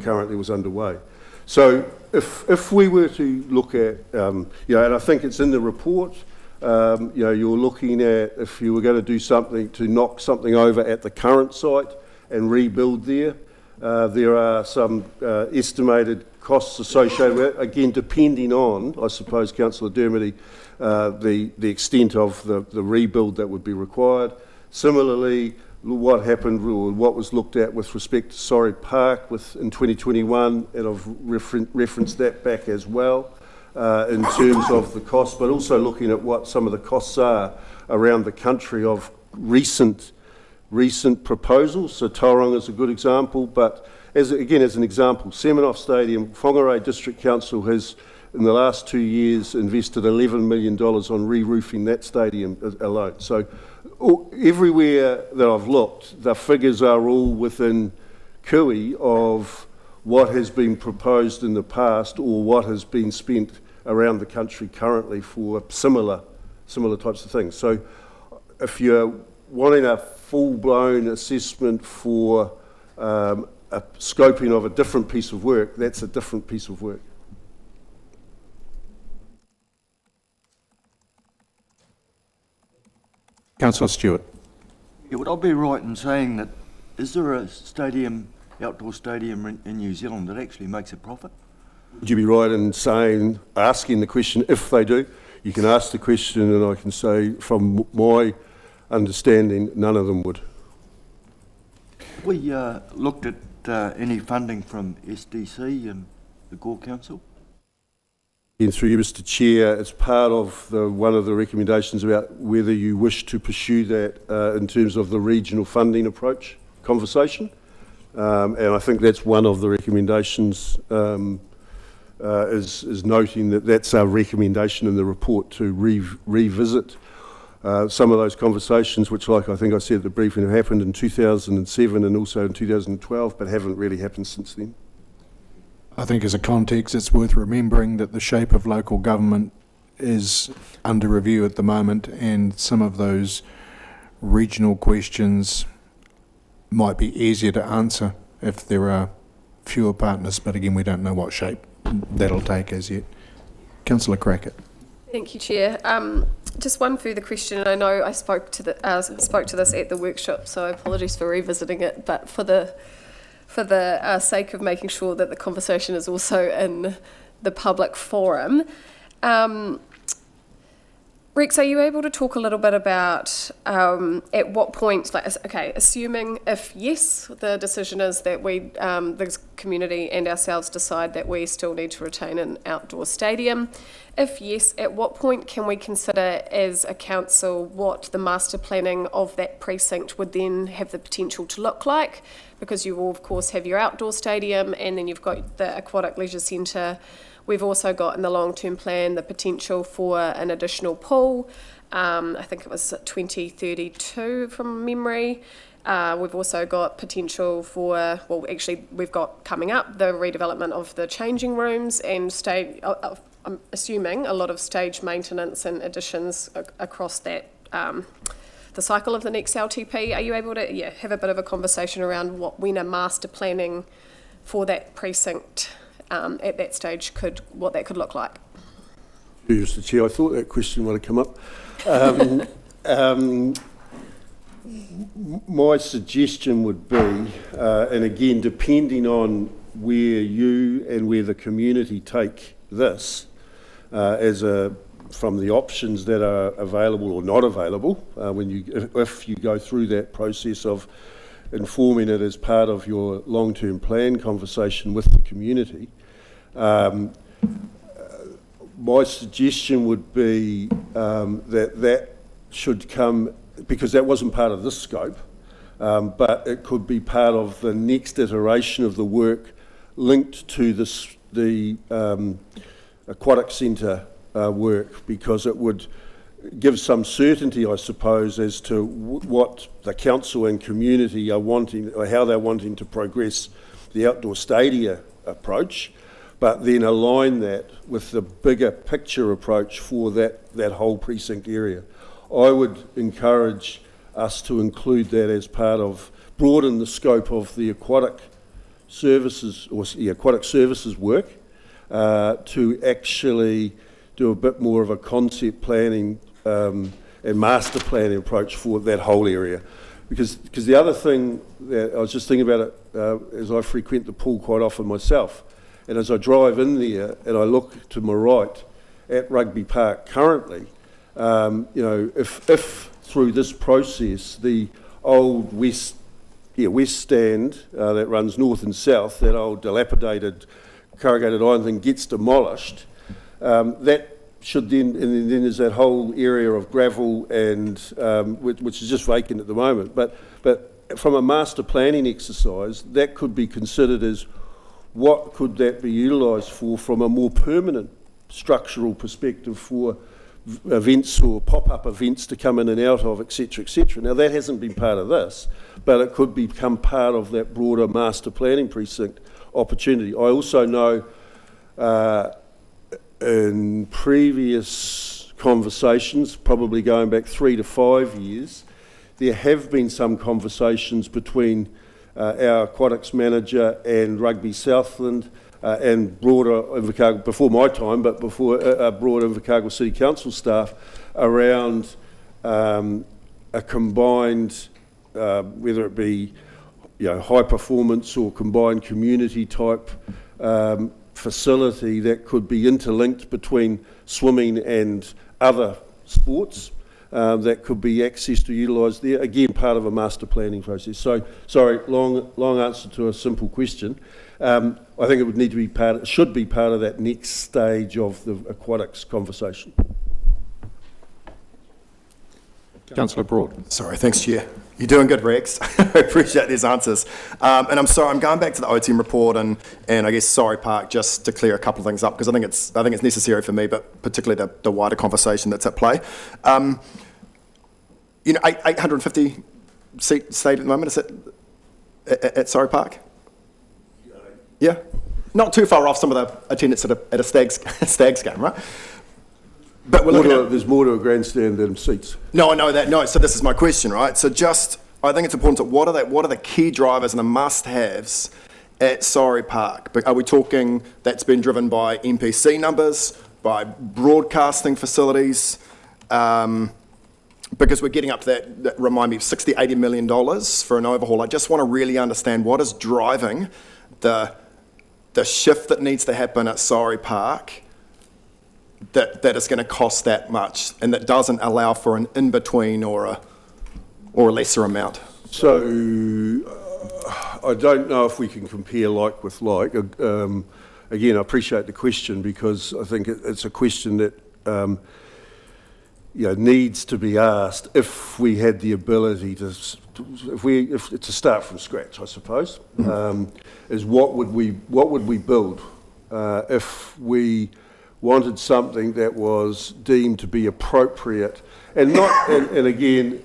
currently was underway. So if we were to look at, and I think it's in the report, you're looking at if you were going to do something to knock something over at the current site and rebuild there, there are some estimated costs associated with it, again, depending on, I suppose, Councillor Dermody, the extent of the rebuild that would be required. Similarly, what happened or what was looked at with respect to Sorry Park in 2021, and I've referenced that back as well in terms of the cost, but also looking at what some of the costs are around the country of recent proposals. So Tauranga is a good example, but as an example, Seminoff Stadium, Whangarei District Council has, in the last 2 years, invested $11 million on re-roofing that stadium alone. So everywhere that I've looked, the figures are all within cooey of what has been proposed in the past or what has been spent around the country currently for similar types of things. So if you're wanting a full-blown assessment for a scoping of a different piece of work, that's a different piece of work. Councillor Stewart. Yeah, would I be right in saying that, is there a outdoor stadium in New Zealand that actually makes a profit? Would you be right in asking the question if they do? You can ask the question and I can say from my understanding, none of them would. We looked at any funding from SDC and the Gore Council? And through you, Mr. Chair, it's part of one of the recommendations about whether you wish to pursue that in terms of the regional funding approach conversation. And I think that's one of the recommendations is noting that that's our recommendation in the report to revisit some of those conversations, which, like I think I said at the briefing, have happened in 2007 and also in 2012, but haven't really happened since then. I think as a context, it's worth remembering that the shape of local government is under review at the moment, and some of those regional questions might be easier to answer if there are fewer partners, but again, we don't know what shape that'll take as yet. Councillor Crackett. Thank you, Chair. Just one further question. I know I spoke to this at the workshop, so apologies for revisiting it, but for the sake of making sure that the conversation is also in the public forum, Rex, are you able to talk a little bit about at what point, assuming if yes, the decision is that we, the community and ourselves decide that we still need to retain an outdoor stadium, if yes, at what point can we consider as a council what the master planning of that precinct would then have the potential to look like? Because you will, of course, have your outdoor stadium and then you've got the aquatic leisure centre. We've also got in the long-term plan the potential for an additional pool. I think it was 2032 from memory. We've also got potential for, we've got coming up the redevelopment of the changing rooms and I'm assuming a lot of stage maintenance and additions across that, the cycle of the next LTP. Are you able to have a bit of a conversation around when a master planning for that precinct at that stage what that could look like? Mr. Chair, I thought that question might have come up. My suggestion would be, and again, depending on where you and where the community take this, from the options that are available or not available, if you go through that process of informing it as part of your long-term plan conversation with the community, my suggestion would be that should come, because that wasn't part of this scope, but it could be part of the next iteration of the work linked to the aquatic centre work, because it would give some certainty, I suppose, as to what the council and community are wanting, or how they're wanting to progress the outdoor stadia approach, but then align that with the bigger picture approach for that whole precinct area. I would encourage us to include that as part of, broaden the scope of the aquatic services, or aquatic services work, to actually do a bit more of a concept planning and master planning approach for that whole area. Because the other thing that I was just thinking about it, as I frequent the pool quite often myself, and as I drive in there and I look to my right at Rugby Park currently, if through this process the old west stand that runs north and south, that old dilapidated corrugated iron thing gets demolished, that should then, and then there's that whole area of gravel and which is just vacant at the moment. But from a master planning exercise, that could be considered as what could that be utilised for from a more permanent structural perspective for events or pop-up events to come in and out of, etc., etc. Now that hasn't been part of this, but it could become part of that broader master planning precinct opportunity. I also know in previous conversations, probably going back 3 to 5 years, there have been some conversations between our aquatics manager and Rugby Southland and broader Invercargill, before my time, but before broader Invercargill City Council staff, around a combined, whether it be high performance or combined community type facility that could be interlinked between swimming and other sports that could be accessed or utilised there. Again, part of a master planning process. So, sorry, long answer to a simple question. I think it would need to be should be part of that next stage of the aquatics conversation. Councillor Broad. Sorry, thanks, Chair. You're doing good, Rex. I appreciate these answers. And I'm sorry, I'm going back to the OTM report and I guess Sorry Park, just to clear a couple of things up, because I think it's necessary for me, but particularly the wider conversation that's at play. 850 seat stadium at the moment, is it at Sorry Park? Yeah? Not too far off some of the attendance at a Stags game, right? But there's more to a grandstand than seats. No, I know that. No, so this is my question, right? So I think it's important to, what are the key drivers and the must-haves at Sorry Park? But are we talking that's been driven by NPC numbers, by broadcasting facilities? Because we're getting up to that remind me, $60, $80 million for an overhaul. I just want to really understand what is driving the shift that needs to happen at Sorry Park that is going to cost that much, and that doesn't allow for an in-between or a lesser amount. So I don't know if we can compare like with like. Again, I appreciate the question, because I think it's a question that needs to be asked if we had the ability to start from scratch, I suppose. Is what would we build if we wanted something that was deemed to be appropriate, and not, and again,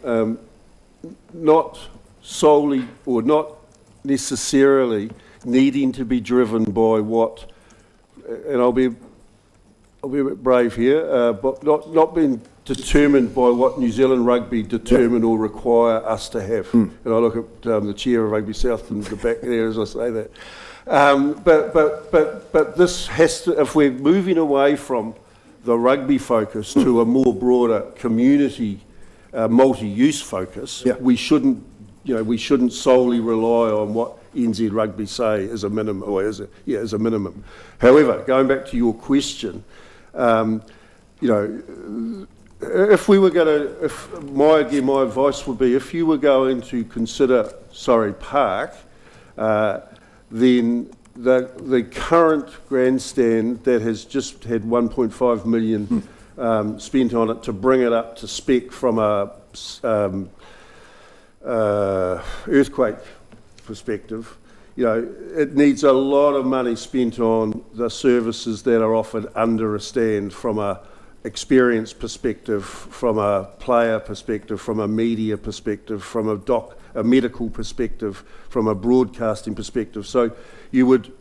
not solely or not necessarily needing to be driven by what, and I'll be a bit brave here, but not being determined by what New Zealand Rugby determine or require us to have. And I look at the chair of Rugby South in the back there as I say that. But this has to, if we're moving away from the rugby focus to a more broader community multi-use focus, we shouldn't solely rely on what NZ Rugby say as a minimum, or as a minimum. However, going back to your question, if we were going to, my advice would be, if you were going to consider Sorry Park, then the current grandstand that has just had 1.5 million spent on it to bring it up to spec from a earthquake perspective, it needs a lot of money spent on the services that are offered under a stand, from a experience perspective, from a player perspective, from a media perspective, from a medical perspective, from a broadcasting perspective. So you would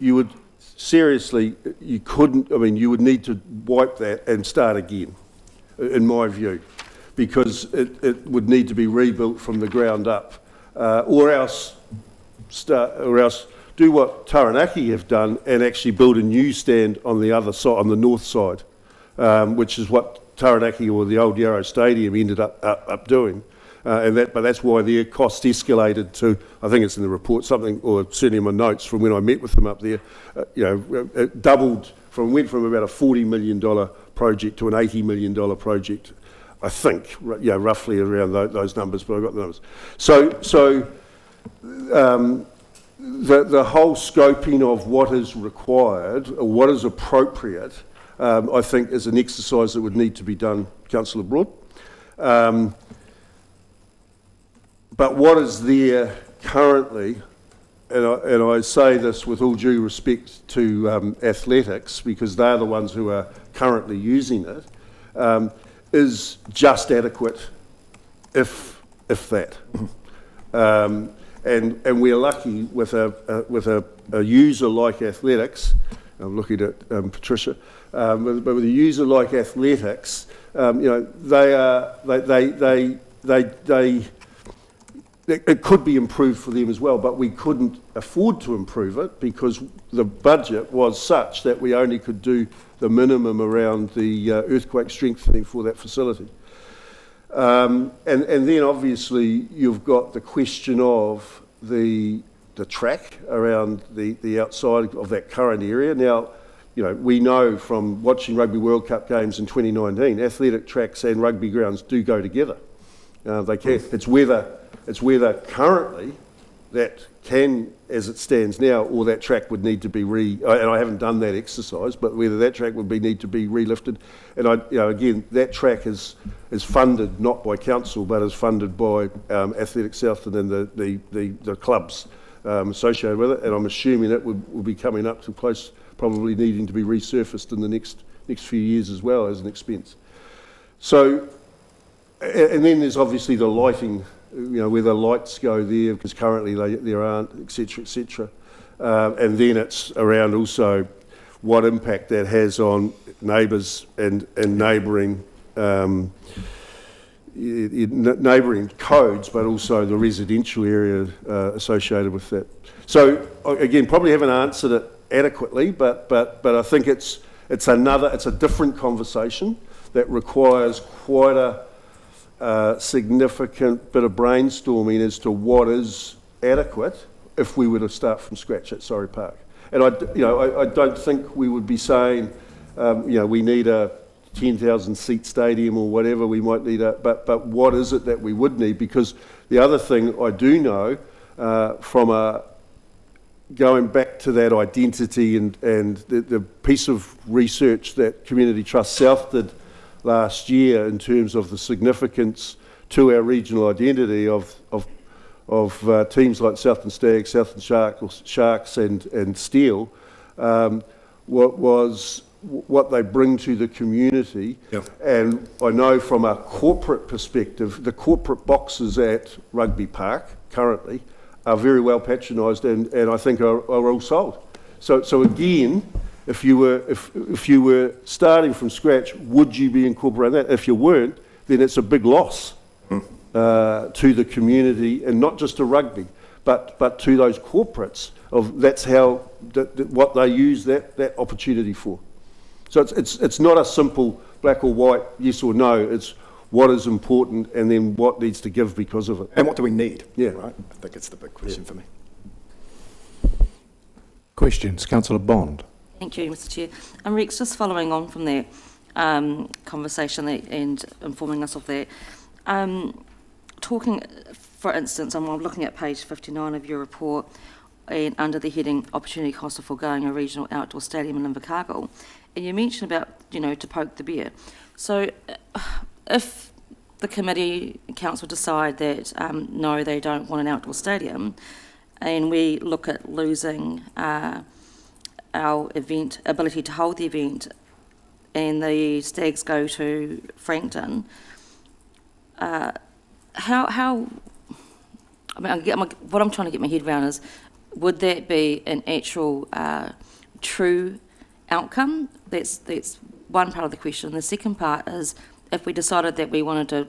seriously, you would need to wipe that and start again, in my view. because it would need to be rebuilt from the ground up, or else do what Taranaki have done and actually build a new stand on the other side, on the north side, which is what Taranaki or the old Yarrow Stadium ended up doing. But that's why their cost escalated to, I think it's in the report, something, or certainly in my notes from when I met with them up there, it doubled, went from about a $40 million project to an $80 million project, I think, roughly around those numbers, but I've got the numbers. The whole scoping of what is required, or what is appropriate, I think is an exercise that would need to be done, Councillor Broad. But what is there currently, and I say this with all due respect to athletics, because they're the ones who are currently using it, is just adequate, if that. And we're lucky with a user like athletics. I'm looking at Patricia, but with a user like athletics, it could be improved for them as well, but we couldn't afford to improve it because the budget was such that we only could do the minimum around the earthquake strengthening for that facility. And then obviously you've got the question of the track around the outside of that current area. Now, we know from watching Rugby World Cup games in 2019, athletic tracks and rugby grounds do go together. They can. It's whether currently that can, as it stands now, or that track would need to be and I haven't done that exercise, but whether that track would need to be relifted. And again, that track is funded not by council, but is funded by Athletic Southland and the clubs associated with it. And I'm assuming that will be coming up to close, probably needing to be resurfaced in the next few years as well as an expense. So, and then there's obviously the lighting. Where the lights go there, because currently there aren't, etc. And then it's around also what impact that has on neighbours and neighbouring codes, but also the residential area associated with that. So again, probably haven't answered it adequately, but I think it's a different conversation that requires quite a significant bit of brainstorming as to what is adequate if we were to start from scratch at Surrey Park. And I don't think we would be saying, we need a 10,000 seat stadium or whatever. We might need but what is it that we would need? Because the other thing I do know from going back to that identity and the piece of research that Community Trust South did last year in terms of the significance to our regional identity of teams like Southland Stags, Southland Sharks and Steel, what they bring to the community. Yep. And I know from a corporate perspective, the corporate boxes at Rugby Park currently are very well patronised and I think are all sold. So again, if you were starting from scratch, would you be incorporating that? If you weren't, then it's a big loss to the community, and not just to rugby, but to those corporates. That's how what they use that opportunity for. So it's not a simple black or white, yes or no. It's what is important, and then what needs to give because of it. And what do we need? Yeah, right. I think it's the big question for me. Questions, Councillor Bond. Thank you, Mr. Chair. And Rex, just following on from that conversation and informing us of that, talking, for instance, I'm looking at page 59 of your report, and under the heading Opportunity Cost of Foregoing a Regional Outdoor Stadium in Invercargill, and you mentioned about, to poke the bear. So if the committee, council decide that no, they don't want an outdoor stadium, and we look at losing our ability to hold the event, and the Stags go to Frankton, what I'm trying to get my head around is, would that be an actual true outcome? That's one part of the question. The second part is, if we decided that we wanted to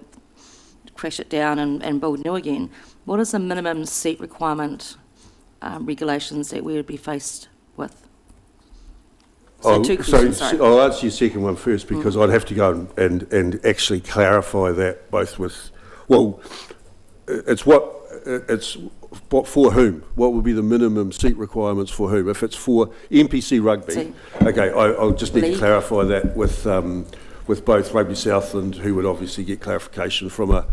crash it down and build new again. What is the minimum seat requirement regulations that we would be faced with? So two questions, sorry. I'll answer your second one first, because I'd have to go and actually clarify that, both with, well, it's what for whom? What would be the minimum seat requirements for whom? If it's for NPC rugby, okay, I'll just need to clarify that with both Rugby Southland, who would obviously get clarification from a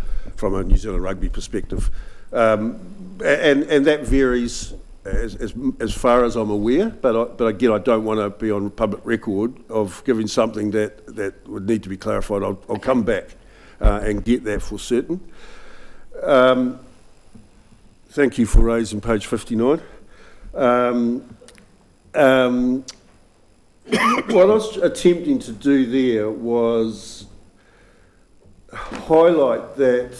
New Zealand rugby perspective, and that varies as far as I'm aware. But again, I don't want to be on public record of giving something that would need to be clarified. I'll come back and get that for certain. Thank you for raising page 59. What I was attempting to do there was highlight that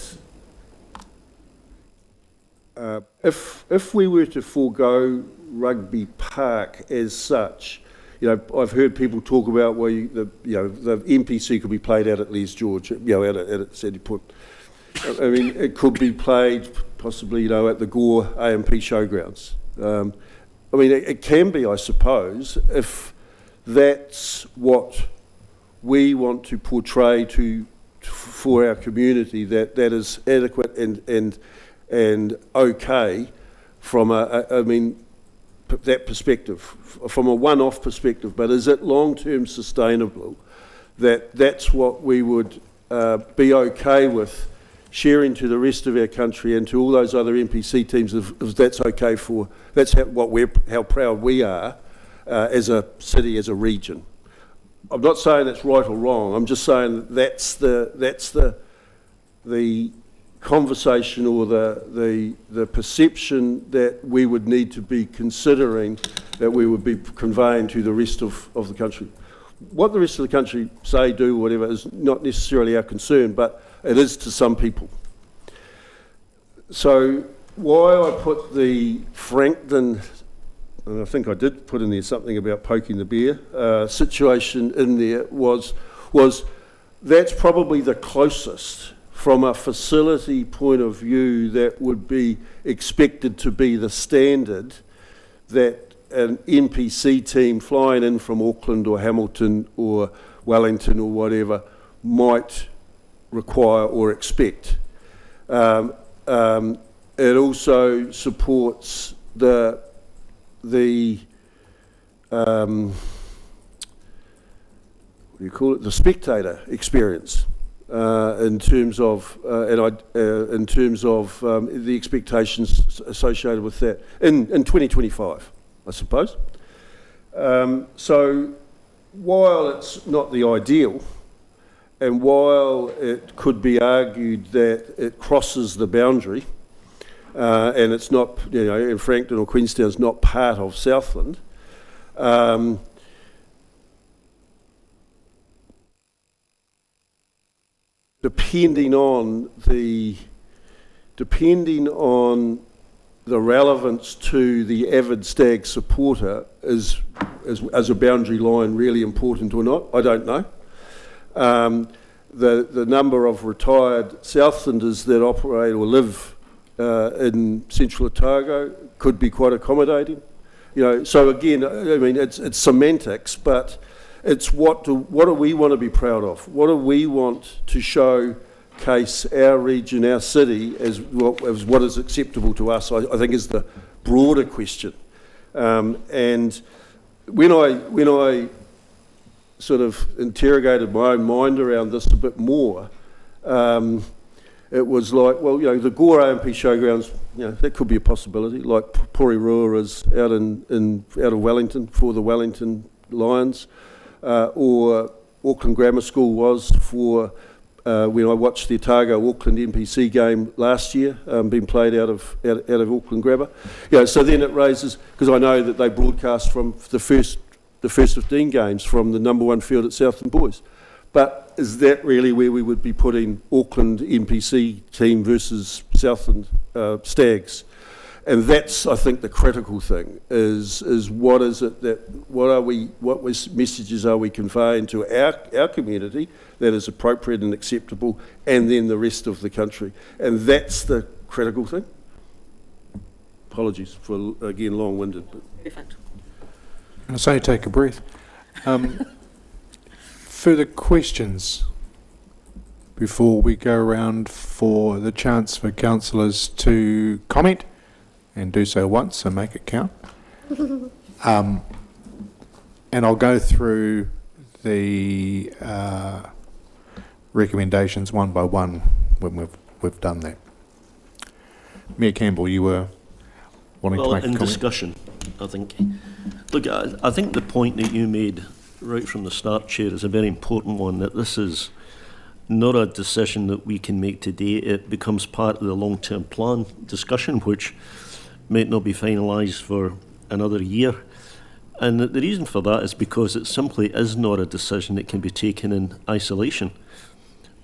if we were to forego Rugby Park as such, I've heard people talk about the NPC could be played out at Les George, out at Sandy Point. I mean, it could be played possibly, at the Gore AMP showgrounds. I mean, it can be, I suppose, if that's what we want to portray for our community, that is adequate and okay from that perspective, from a one-off perspective. But is it long-term sustainable? That's what we would be okay with sharing to the rest of our country and to all those other NPC teams, if that's okay that's how proud we are as a city, as a region. I'm not saying that's right or wrong. I'm just saying that's the conversation or the perception that we would need to be considering, that we would be conveying to the rest of the country. What the rest of the country say, do, whatever, is not necessarily our concern, but it is to some people. So why I put the Frankton, and I think I did put in there something about poking the bear situation in there, was that's probably the closest from a facility point of view that would be expected to be the standard that an NPC team flying in from Auckland or Hamilton or Wellington or whatever might require or expect. It also supports the the spectator experience in terms of the expectations associated with that in 2025, I suppose. So while it's not the ideal, and while it could be argued that it crosses the boundary, and it's not, in Frankton or Queenstown's not part of Southland, depending on the relevance to the avid Stag supporter, is a boundary line really important or not? I don't know. The number of retired Southlanders that operate or live in Central Otago could be quite accommodating. So again, I mean, it's semantics, but it's what do we want to be proud of? What do we want to showcase our region, our city, as what is acceptable to us? I think is the broader question. And when I sort of interrogated my own mind around this a bit more, it was like, well, the Gore AMP showgrounds, that could be a possibility, like Porirua is out of Wellington for the Wellington Lions, or Auckland Grammar School was for when I watched the Otago Auckland NPC game last year, being played out of Auckland Grammar. So then it raises, because I know that they broadcast from the first 15 games from the number one field at Southland Boys. But is that really where we would be putting Auckland NPC team versus Southland Stags? And that's, I think, the critical thing, is what is it that, what messages are we conveying to our community that is appropriate and acceptable, and then the rest of the country. And that's the critical thing. Apologies for, again, long-winded. But. Perfect. I say take a breath. Further questions before we go around for the chance for councillors to comment, and do so once and make it count. And I'll go through the recommendations one by one when we've done that. Mayor Campbell, you were wanting to make a comment? In discussion, I think. Look, I think the point that you made right from the start, Chair, is a very important one, that this is not a decision that we can make today. It becomes part of the long-term plan discussion, which might not be finalised for another year. And the reason for that is because it simply is not a decision that can be taken in isolation.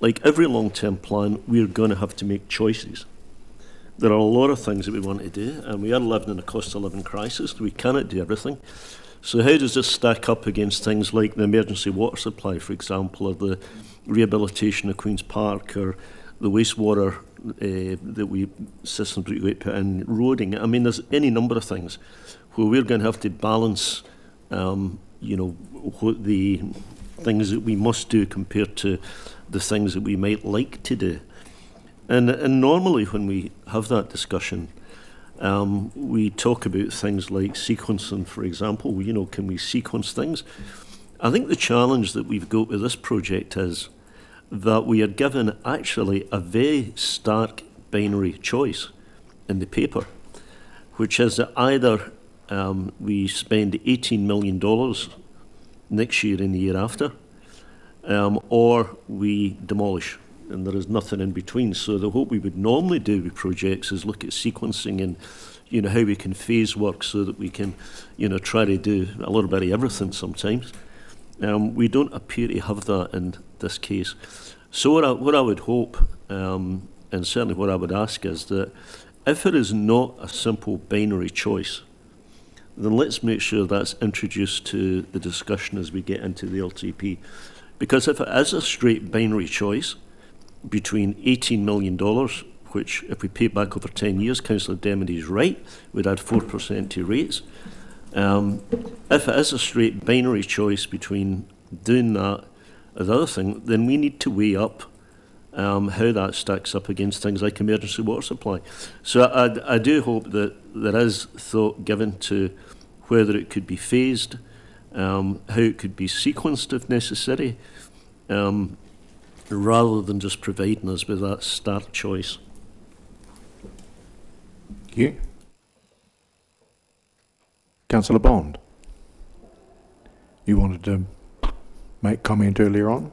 Like every long-term plan, we're going to have to make choices. There are a lot of things that we want to do, and we are living in a cost of living crisis. We cannot do everything. So how does this stack up against things like the emergency water supply, for example, or the rehabilitation of Queen's Park, or the wastewater systems we put in, roading? I mean, there's any number of things where we're going to have to balance, what the things that we must do compared to the things that we might like to do. And normally when we have that discussion, we talk about things like sequencing, for example. Can we sequence things? I think the challenge that we've got with this project is that we are given actually a very stark binary choice in the paper, which is that either we spend $18 million next year and the year after, or we demolish, and there is nothing in between. So what we would normally do with projects is look at sequencing and how we can phase work so that we can try to do a little bit of everything sometimes. We don't appear to have that in this case. So what I would hope, and certainly what I would ask, is that if it is not a simple binary choice, then let's make sure that's introduced to the discussion as we get into the LTP. Because if it is a straight binary choice between $18 million, which if we pay it back over 10 years, Councillor Dermody is right, we'd add 4% to rates. If it is a straight binary choice between doing that or the other thing, then we need to weigh up how that stacks up against things like emergency water supply. So I do hope that there is thought given to whether it could be phased, how it could be sequenced if necessary, rather than just providing us with that stark choice. Thank you. Councillor Bond, you wanted to make comment earlier on?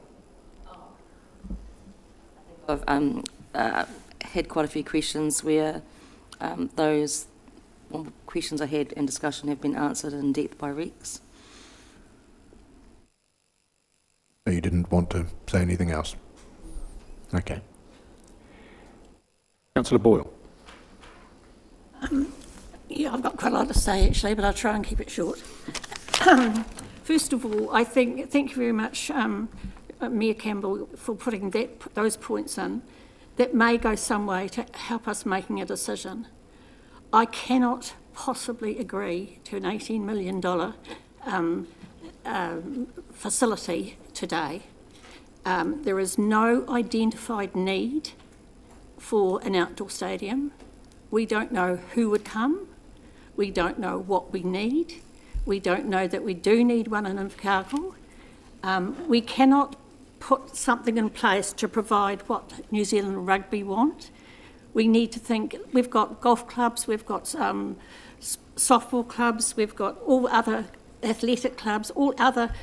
I've had quite a few questions where those questions I had in discussion have been answered in depth by Rex. So you didn't want to say anything else? Okay. Councillor Boyle. Yeah, I've got quite a lot to say actually, but I'll try and keep it short. First of all, I thank you very much, Mayor Campbell, for putting those points in. That may go some way to help us making a decision. I cannot possibly agree to an $18 million facility today. There is no identified need for an outdoor stadium. We don't know who would come. We don't know what we need. We don't know that we do need one in Invercargill. We cannot put something in place to provide what New Zealand Rugby want. We need to think, we've got golf clubs, we've got softball clubs, we've got all other athletic clubs, all other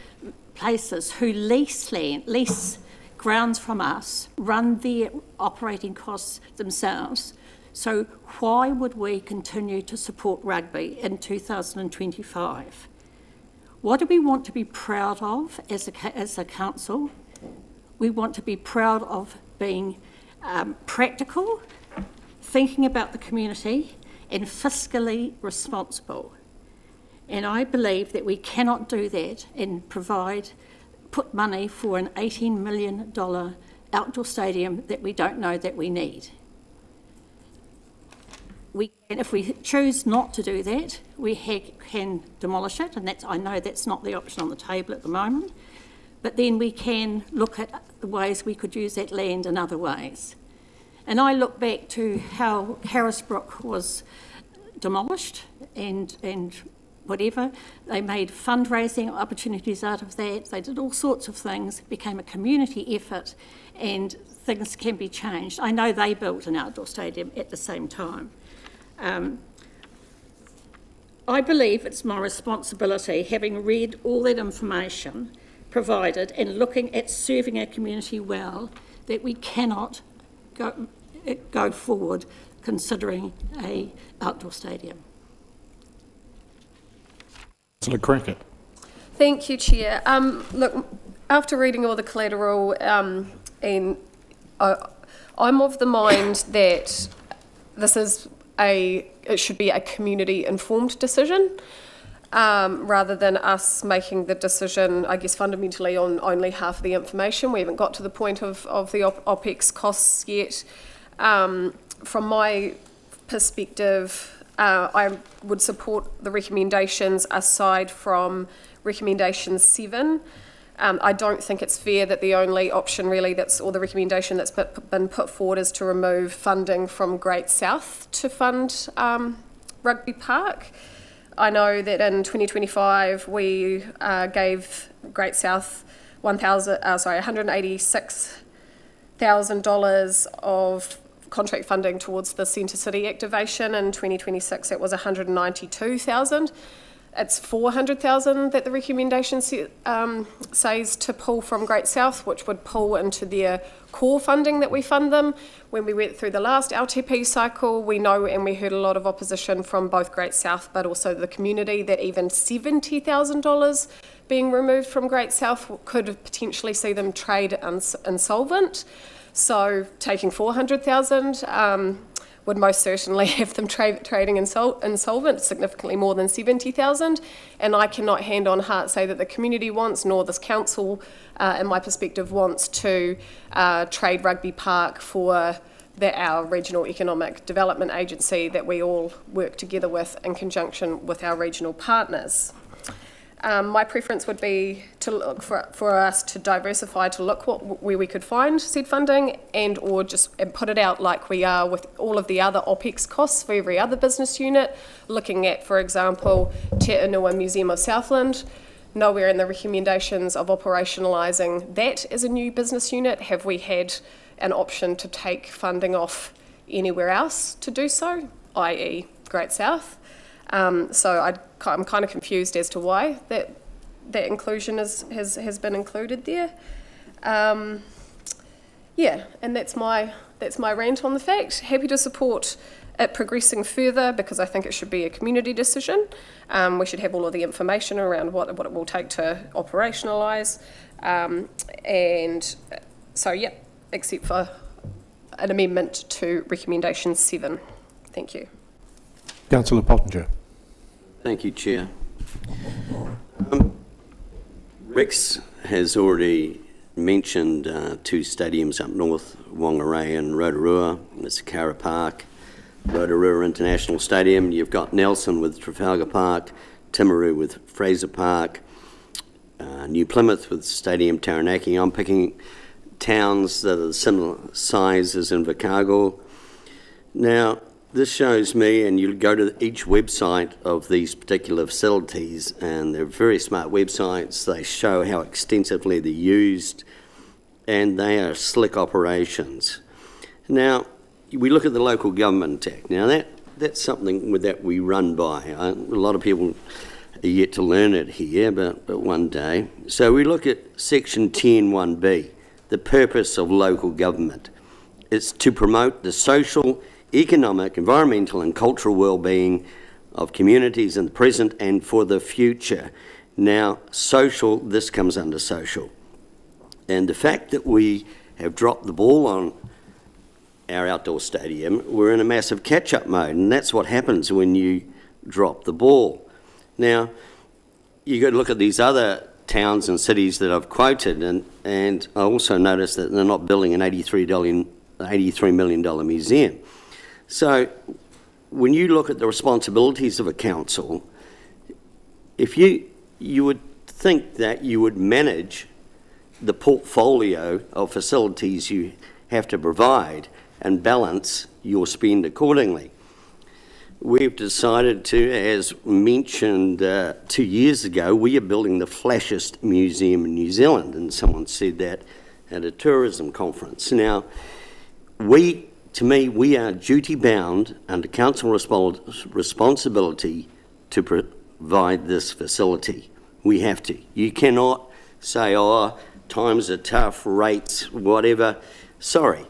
places who lease grounds from us, run their operating costs themselves. So why would we continue to support rugby in 2025? What do we want to be proud of as a council? We want to be proud of being practical, thinking about the community, and fiscally responsible. And I believe that we cannot do that and put money for an $18 million outdoor stadium that we don't know that we need. And if we choose not to do that, we can demolish it, and I know that's not the option on the table at the moment, but then we can look at the ways we could use that land in other ways. And I look back to how Harrisbrook was demolished and whatever. They made fundraising opportunities out of that. They did all sorts of things. It became a community effort, and things can be changed. I know they built an outdoor stadium at the same time. I believe it's my responsibility, having read all that information provided and looking at serving our community well, that we cannot go forward considering a outdoor stadium. Councillor Crackett. Thank you, Chair. Look, after reading all the collateral, and I'm of the mind that it should be a community-informed decision, rather than us making the decision, I guess, fundamentally on only half of the information. We haven't got to the point of the OPEX costs yet. From my perspective, I would support the recommendations aside from recommendation 7. I don't think it's fair that the only option really or the recommendation that's been put forward is to remove funding from Great South to fund Rugby Park. I know that in 2025 we gave Great South $186,000 of contract funding towards the Centre City activation. In 2026 it was $192,000. It's $400,000 that the recommendation says to pull from Great South, which would pull into their core funding that we fund them. When we went through the last LTP cycle, we know and we heard a lot of opposition from both Great South but also the community that even $70,000 being removed from Great South could potentially see them trade insolvent. So taking $400,000 would most certainly have them trading insolvent, significantly more than $70,000. And I cannot hand on heart say that the community wants, nor this council, in my perspective, wants to trade Rugby Park for our regional economic development agency that we all work together with in conjunction with our regional partners. My preference would be to look for us to diversify, to look where we could find said funding and put it out like we are with all of the other OPEX costs for every other business unit, looking at, for example, Te Inua Museum of Southland. Nowhere in the recommendations of operationalising that as a new business unit have we had an option to take funding off anywhere else to do so, i.e. Great South. So I'm kind of confused as to why that inclusion has been included there. Yeah, and that's my rant on the fact. Happy to support it progressing further because I think it should be a community decision. We should have all of the information around what it will take to operationalise. And so, yeah, except for an amendment to recommendation 7. Thank you. Councillor Pottinger. Thank you, Chair. Rex has already mentioned 2 stadiums up north, Whangarei and Rotorua. It's Cara Park, Rotorua International Stadium. You've got Nelson with Trafalgar Park, Timaru with Fraser Park, New Plymouth with Stadium Taranaki. I'm picking towns that are similar size as Invercargill. Now, this shows me, and you go to each website of these particular facilities, and they're very smart websites. They show how extensively they're used, and they are slick operations. Now, we look at the Local Government Act. Now, that's something that we run by. A lot of people are yet to learn it here, but one day. So we look at Section 10(1)(b), the purpose of local government. It's to promote the social, economic, environmental and cultural well-being of communities in the present and for the future. Now, social, this comes under social. And the fact that we have dropped the ball on our outdoor stadium, we're in a massive catch-up mode, and that's what happens when you drop the ball. Now, you got to look at these other towns and cities that I've quoted, and I also noticed that they're not building an $83 million museum. So when you look at the responsibilities of a council, if you would think that you would manage the portfolio of facilities you have to provide and balance your spend accordingly. We've decided to, as mentioned 2 years ago, we are building the flashiest museum in New Zealand, and someone said that at a tourism conference. Now, to me, we are duty-bound under council responsibility to provide this facility. We have to. You cannot say, oh, times are tough, rates, whatever. Sorry,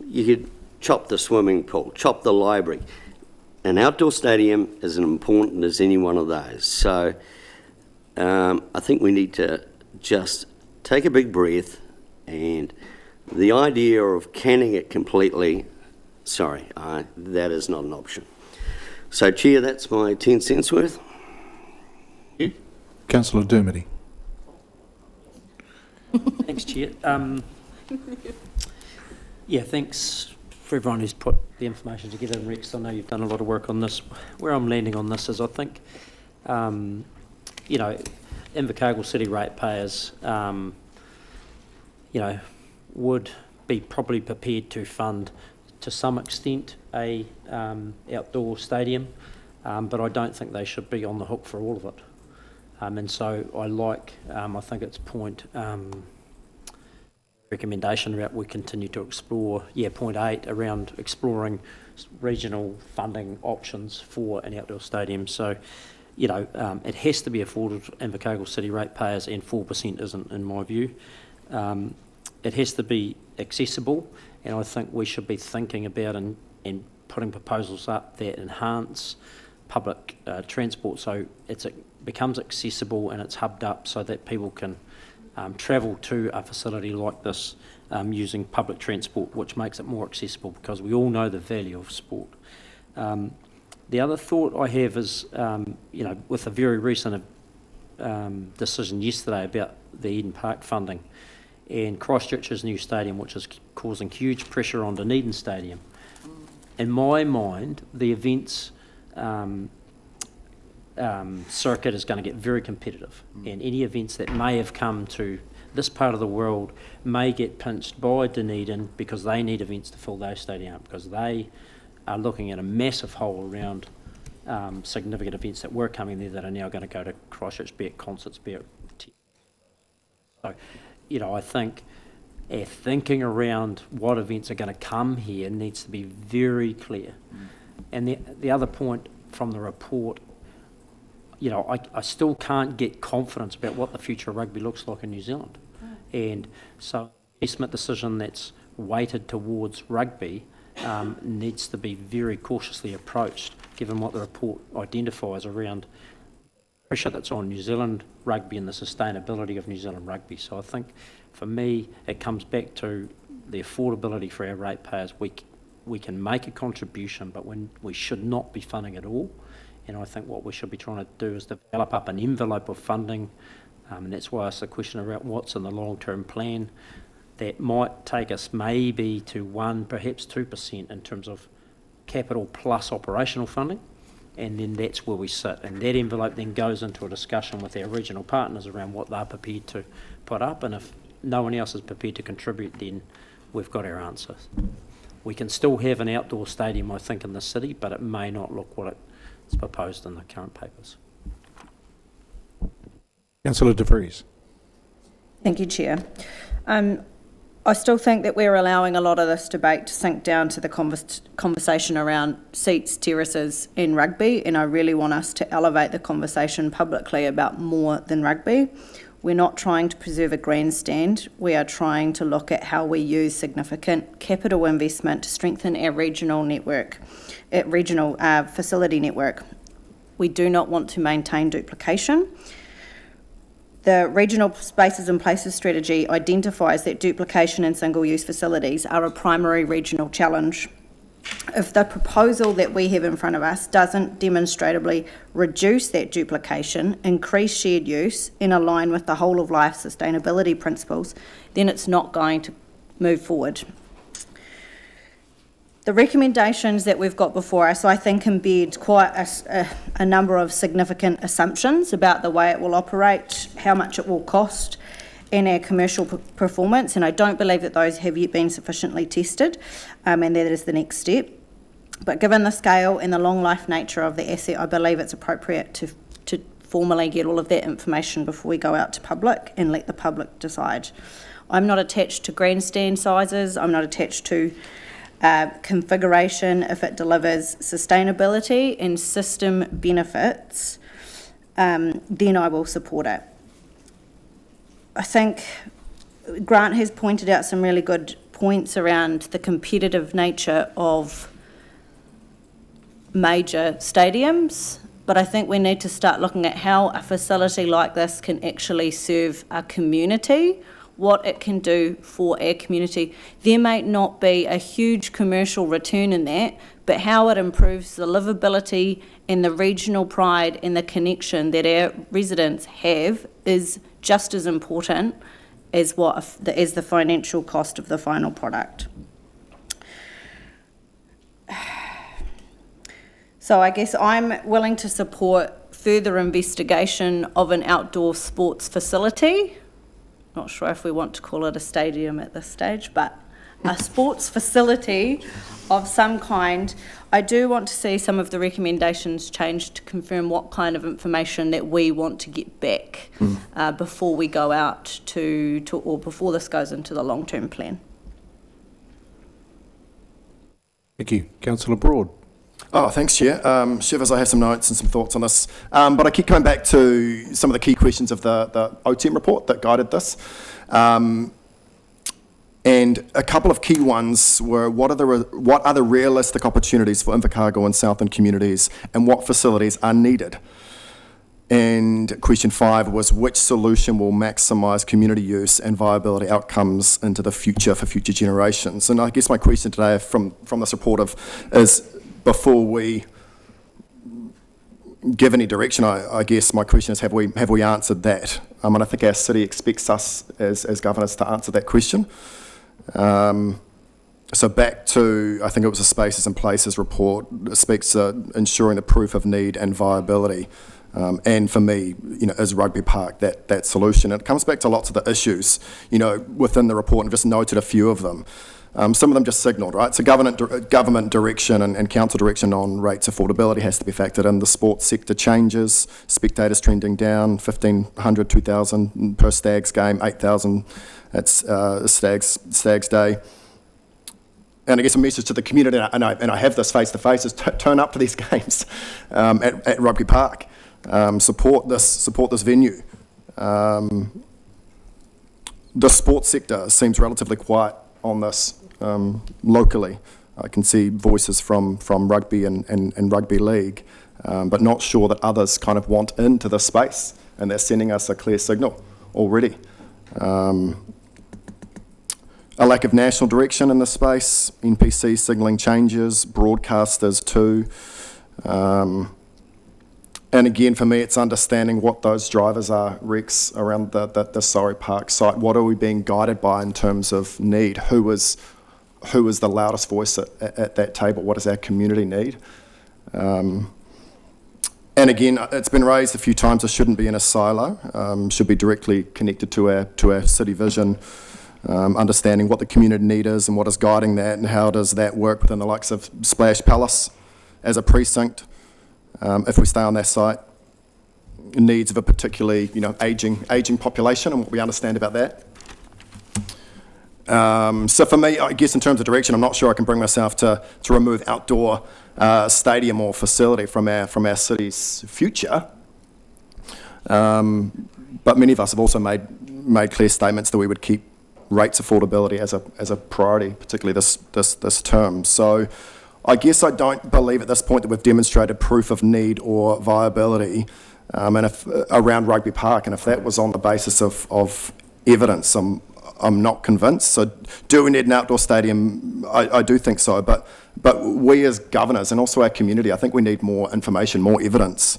you could chop the swimming pool, chop the library. An outdoor stadium is as important as any one of those. So I think we need to just take a big breath, and the idea of canning it completely, sorry, that is not an option. So, Chair, that's my 10 cents worth. Councillor Dermody. Thanks, Chair. Yeah, thanks for everyone who's put the information together. And Rex, I know you've done a lot of work on this. Where I'm landing on this is I think, Invercargill City ratepayers, would be probably prepared to fund to some extent a outdoor stadium, but I don't think they should be on the hook for all of it. And so I think it's point recommendation about we continue to explore, point 8, around exploring regional funding options for an outdoor stadium. So, it has to be affordable to Invercargill City ratepayers, and 4% isn't, in my view. It has to be accessible, and I think we should be thinking about and putting proposals up that enhance public transport so it becomes accessible and it's hubbed up so that people can travel to a facility like this using public transport, which makes it more accessible because we all know the value of sport. The other thought I have is, with a very recent decision yesterday about the Eden Park funding and Christchurch's new stadium, which is causing huge pressure on Dunedin Stadium. In my mind, the events circuit is going to get very competitive, and any events that may have come to this part of the world may get pinched by Dunedin because they need events to fill those stadium up, because they are looking at a massive hole around significant events that were coming there that are now going to go to Christchurch, be it concerts, be it... So, I think our thinking around what events are going to come here needs to be very clear. And the other point from the report, I still can't get confidence about what the future of rugby looks like in New Zealand. And so investment decision that's weighted towards rugby needs to be very cautiously approached, given what the report identifies around pressure that's on New Zealand rugby and the sustainability of New Zealand rugby. So I think, for me, it comes back to the affordability for our ratepayers. We can make a contribution, but we should not be funding it all. And I think what we should be trying to do is develop up an envelope of funding, and that's why I asked the question about what's in the long-term plan. That might take us maybe to 1%, perhaps 2% in terms of capital plus operational funding, and then that's where we sit. And that envelope then goes into a discussion with our regional partners around what they're prepared to put up, and if no one else is prepared to contribute, then we've got our answers. We can still have an outdoor stadium, I think, in the city, but it may not look what it's proposed in the current papers. Councillor De Vries. Thank you, Chair. I still think that we're allowing a lot of this debate to sink down to the conversation around seats, terraces in rugby, and I really want us to elevate the conversation publicly about more than rugby. We're not trying to preserve a grandstand. We are trying to look at how we use significant capital investment to strengthen our regional network, regional facility network. We do not want to maintain duplication. The Regional Spaces and Places Strategy identifies that duplication and single-use facilities are a primary regional challenge. If the proposal that we have in front of us doesn't demonstrably reduce that duplication, increase shared use, and align with the whole of life sustainability principles, then it's not going to move forward. The recommendations that we've got before us, I think, embed quite a number of significant assumptions about the way it will operate, how much it will cost, and our commercial performance, and I don't believe that those have yet been sufficiently tested, and that is the next step. But given the scale and the long life nature of the asset, I believe it's appropriate to formally get all of that information before we go out to public and let the public decide. I'm not attached to grandstand sizes, I'm not attached to configuration. If it delivers sustainability and system benefits, then I will support it. I think Grant has pointed out some really good points around the competitive nature of major stadiums, but I think we need to start looking at how a facility like this can actually serve a community, what it can do for our community. There may not be a huge commercial return in that, but how it improves the livability and the regional pride and the connection that our residents have is just as important as the financial cost of the final product. So I guess I'm willing to support further investigation of an outdoor sports facility. Not sure if we want to call it a stadium at this stage, but a sports facility of some kind. I do want to see some of the recommendations changed to confirm what kind of information that we want to get back before we go out or before this goes into the long-term plan. Thank you. Councillor Broad. Oh, thanks, Chair. Shivers, I have some notes and some thoughts on this, but I keep coming back to some of the key questions of the OTEM report that guided this. And a couple of key ones were what are the realistic opportunities for Invercargill and Southland communities, and what facilities are needed? And question 5 was which solution will maximise community use and viability outcomes into the future for future generations? And I guess my question today from this report is before we give any direction, I guess my question is have we answered that? And I think our city expects us as governors to answer that question. So back to, I think it was a Spaces and Places report that speaks to ensuring the proof of need and viability. And for me, is Rugby Park that solution? And it comes back to lots of the issues, within the report, and I've just noted a few of them. Some of them just signalled, right? So government direction and council direction on rates affordability has to be factored in. The sports sector changes, spectators trending down, 1,500, 2,000 per Stags game, 8,000 at Stags Day. And I guess a message to the community, and I have this face to face, is turn up to these games at Rugby Park. Support this venue. The sports sector seems relatively quiet on this locally. I can see voices from rugby and rugby league, but not sure that others kind of want into the space, and they're sending us a clear signal already. A lack of national direction in the space, NPC signalling changes, broadcasters too. And again, for me, it's understanding what those drivers are, Rex, around the Surrey Park site. What are we being guided by in terms of need? Who is the loudest voice at that table? What does our community need? And again, it's been raised a few times, it shouldn't be in a silo, should be directly connected to our city vision, understanding what the community need is and what is guiding that, and how does that work within the likes of Splash Palace as a precinct. If we stay on that site, needs of a particularly, ageing population and what we understand about that. So for me, I guess in terms of direction, I'm not sure I can bring myself to remove outdoor stadium or facility from our city's future. But many of us have also made clear statements that we would keep rates affordability as a priority, particularly this term. So I guess I don't believe at this point that we've demonstrated proof of need or viability and if around Rugby Park, and if that was on the basis of evidence, I'm not convinced. So do we need an outdoor stadium? I do think so, but we as governors and also our community, I think we need more information, more evidence,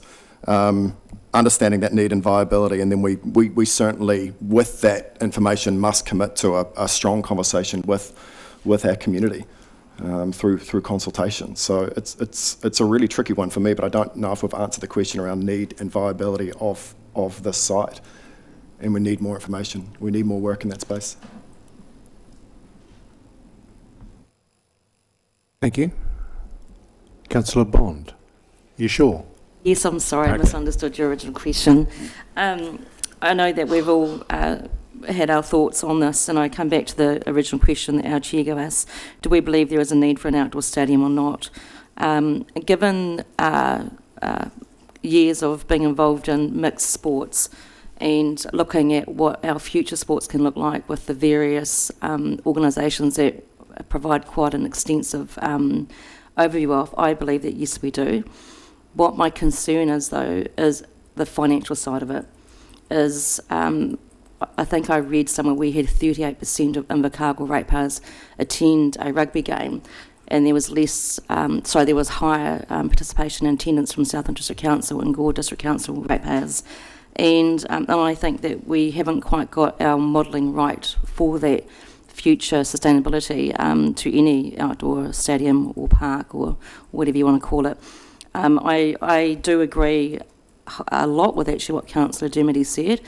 understanding that need and viability, and then we certainly, with that information, must commit to a strong conversation with our community through consultation. So it's a really tricky one for me, but I don't know if we've answered the question around need and viability of this site. And we need more information. We need more work in that space. Thank you. Councillor Bond, you sure? Yes, I'm sorry, I misunderstood your original question. I know that we've all had our thoughts on this, and I come back to the original question that our chair gave us. Do we believe there is a need for an outdoor stadium or not? Given years of being involved in mixed sports and looking at what our future sports can look like with the various organisations that provide quite an extensive overview of, I believe that yes, we do. What my concern is, though, is the financial side of it. I think I read somewhere we had 38% of Invercargill ratepayers attend a rugby game, and there was there was higher participation and attendance from Southland District Council and Gore District Council ratepayers. And I think that we haven't quite got our modelling right for that future sustainability to any outdoor stadium or park or whatever you want to call it. I do agree a lot with actually what Councillor Dermody said.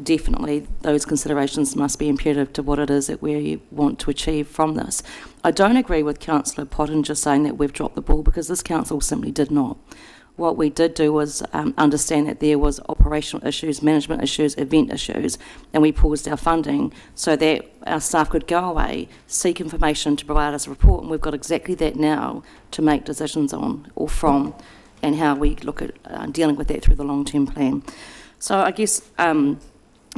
Definitely those considerations must be imperative to what it is that we want to achieve from this. I don't agree with Councillor Pottinger saying that we've dropped the ball, because this council simply did not. What we did do was understand that there was operational issues, management issues, event issues, and we paused our funding so that our staff could go away, seek information to provide us a report, and we've got exactly that now to make decisions on or from, and how we look at dealing with that through the long-term plan. So I guess,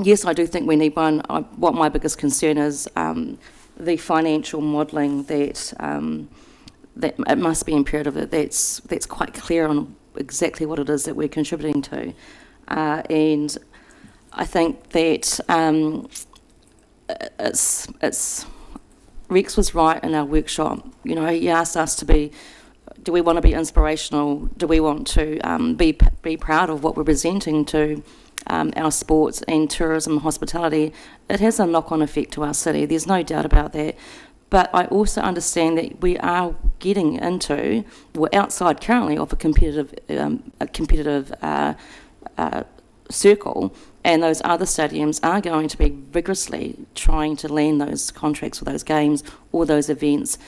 yes, I do think we need one. What my biggest concern is the financial modelling that it must be imperative that's quite clear on exactly what it is that we're contributing to. And I think that Rex was right in our workshop. You know, he asked us to be, do we want to be inspirational? Do we want to be proud of what we're presenting to our sports and tourism and hospitality? It has a knock-on effect to our city. There's no doubt about that. But I also understand that we are getting into, we're outside currently of a competitive circle, and those other stadiums are going to be vigorously trying to land those contracts for those games or those events.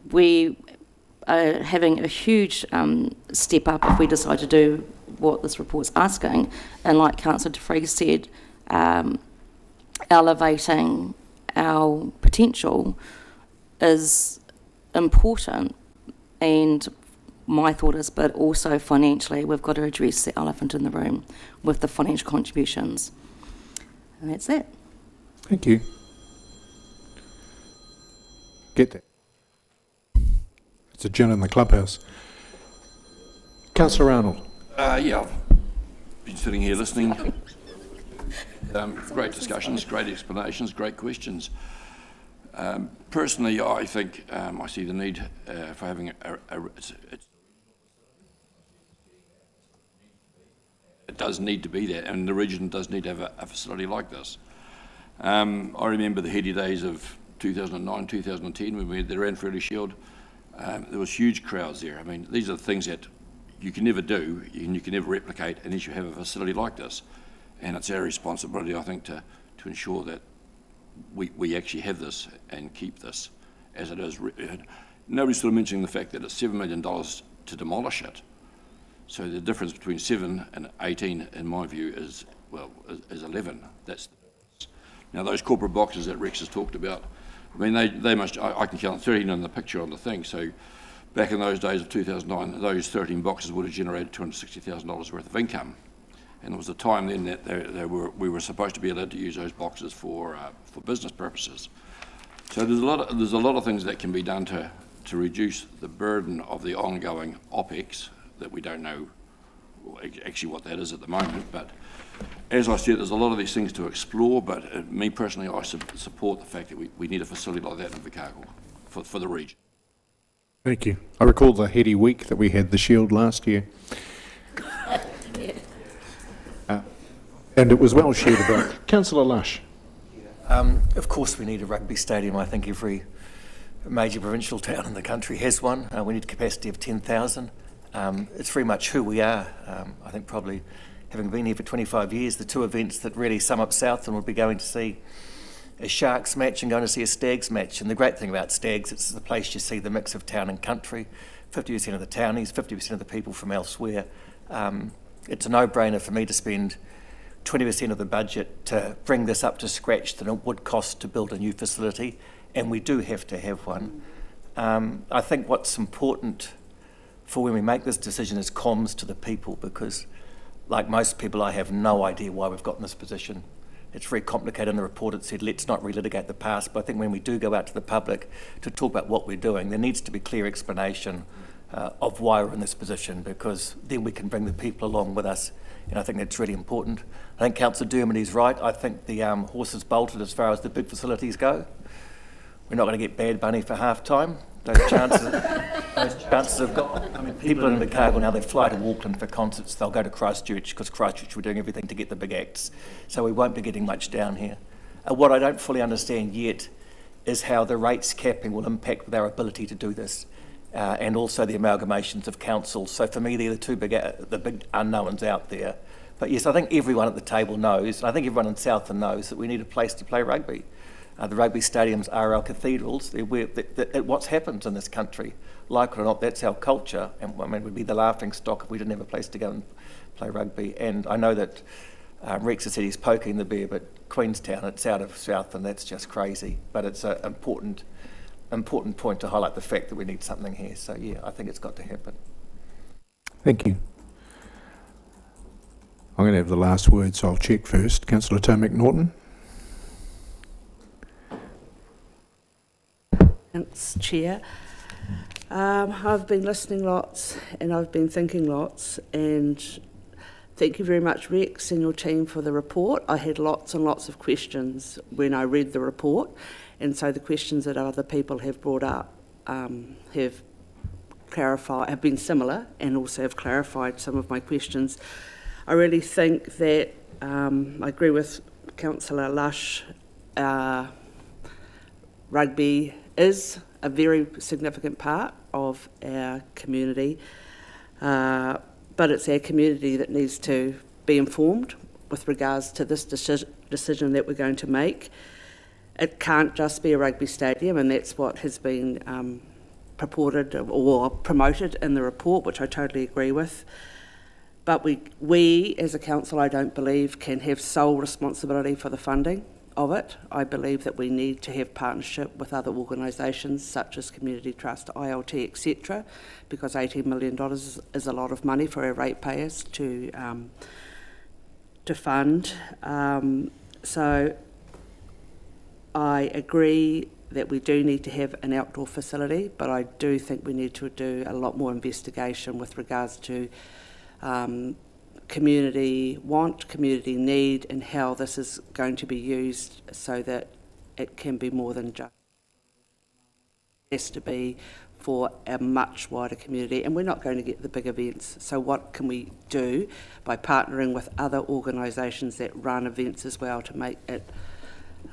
We are having a huge step up if we decide to do what this report's asking, and like Councillor De Vries said, elevating our potential is important, and my thought is, but also financially, we've got to address the elephant in the room with the financial contributions. And that's it. Thank you. Get that. It's a gin in the clubhouse. Councillor Arnold. Yeah, I've been sitting here listening. Great discussions, great explanations, great questions. Personally, I think I see the need for having it does need to be there, and the region does need to have a facility like this. I remember the heady days of 2009, 2010 when we had the Ranfurly Shield. There was huge crowds there. I mean, these are the things that you can never do and you can never replicate unless you have a facility like this. And it's our responsibility, I think, to ensure that we actually have this and keep this as it is. Nobody's still mentioning the fact that it's $7 million to demolish it. So the difference between 7 and 18, in my view, is 11. That's the difference. Now, those corporate boxes that Rex has talked about, I mean, they must, I can count 13 in the picture on the thing. So back in those days of 2009, those 13 boxes would have generated $260,000 worth of income. And there was a time then that we were supposed to be allowed to use those boxes for business purposes. So there's a lot of things that can be done to reduce the burden of the ongoing OPEX that we don't know actually what that is at the moment. But as I said, there's a lot of these things to explore, but me personally, I support the fact that we need a facility like that in Invercargill for the region. Thank you. I recall the heady week that we had the Shield last year. And it was well shared about. Councillor Lush. Of course we need a rugby stadium. I think every major provincial town in the country has one. We need a capacity of 10,000. It's very much who we are. I think probably having been here for 25 years, the two events that really sum up Southland would be going to see a Sharks match and going to see a Stags match. And the great thing about Stags, it's the place you see the mix of town and country. 50% of the townies, 50% of the people from elsewhere. It's a no-brainer for me to spend 20% of the budget to bring this up to scratch than it would cost to build a new facility, and we do have to have one. I think what's important for when we make this decision is comms to the people, because like most people, I have no idea why we've got in this position. It's very complicated. In the report it said, let's not relitigate the past, but I think when we do go out to the public to talk about what we're doing, there needs to be clear explanation of why we're in this position, because then we can bring the people along with us, and I think that's really important. I think Councillor Dermody's right. I think the horse is bolted as far as the big facilities go. We're not going to get Bad Bunny for half time. Those chances have gone. I mean, people in Invercargill now, they fly to Auckland for concerts. They'll go to Christchurch because Christchurch were doing everything to get the big acts. So we won't be getting much down here. What I don't fully understand yet is how the rates capping will impact with our ability to do this, and also the amalgamations of councils. So for me, they're the big unknowns out there. But yes, I think everyone at the table knows, and I think everyone in Southland knows, that we need a place to play rugby. The rugby stadiums are our cathedrals. They're what's happened in this country. Like it or not, that's our culture. And I mean, we'd be the laughing stock if we didn't have a place to go and play rugby. And I know that Rex has said he's poking the bear, but Queenstown, it's out of Southland, that's just crazy. But it's an important point to highlight the fact that we need something here. So yeah, I think it's got to happen. Thank you. I'm going to have the last word, so I'll check first. Councillor Toe McNaughton. Thanks, Chair. I've been listening lots and I've been thinking lots, and thank you very much, Rex, and your team for the report. I had lots and lots of questions when I read the report, and so the questions that other people have brought up have been similar and also have clarified some of my questions. I really think that I agree with Councillor Lush. Rugby is a very significant part of our community, but it's our community that needs to be informed with regards to this decision that we're going to make. It can't just be a rugby stadium, and that's what has been purported or promoted in the report, which I totally agree with. But we as a council, I don't believe, can have sole responsibility for the funding of it. I believe that we need to have partnership with other organisations such as Community Trust, ILT, etc., because $18 million is a lot of money for our ratepayers to fund. So I agree that we do need to have an outdoor facility, but I do think we need to do a lot more investigation with regards to community want, community need, and how this is going to be used so that it can be more than just. It has to be for a much wider community, and we're not going to get the big events. So what can we do by partnering with other organisations that run events as well to make it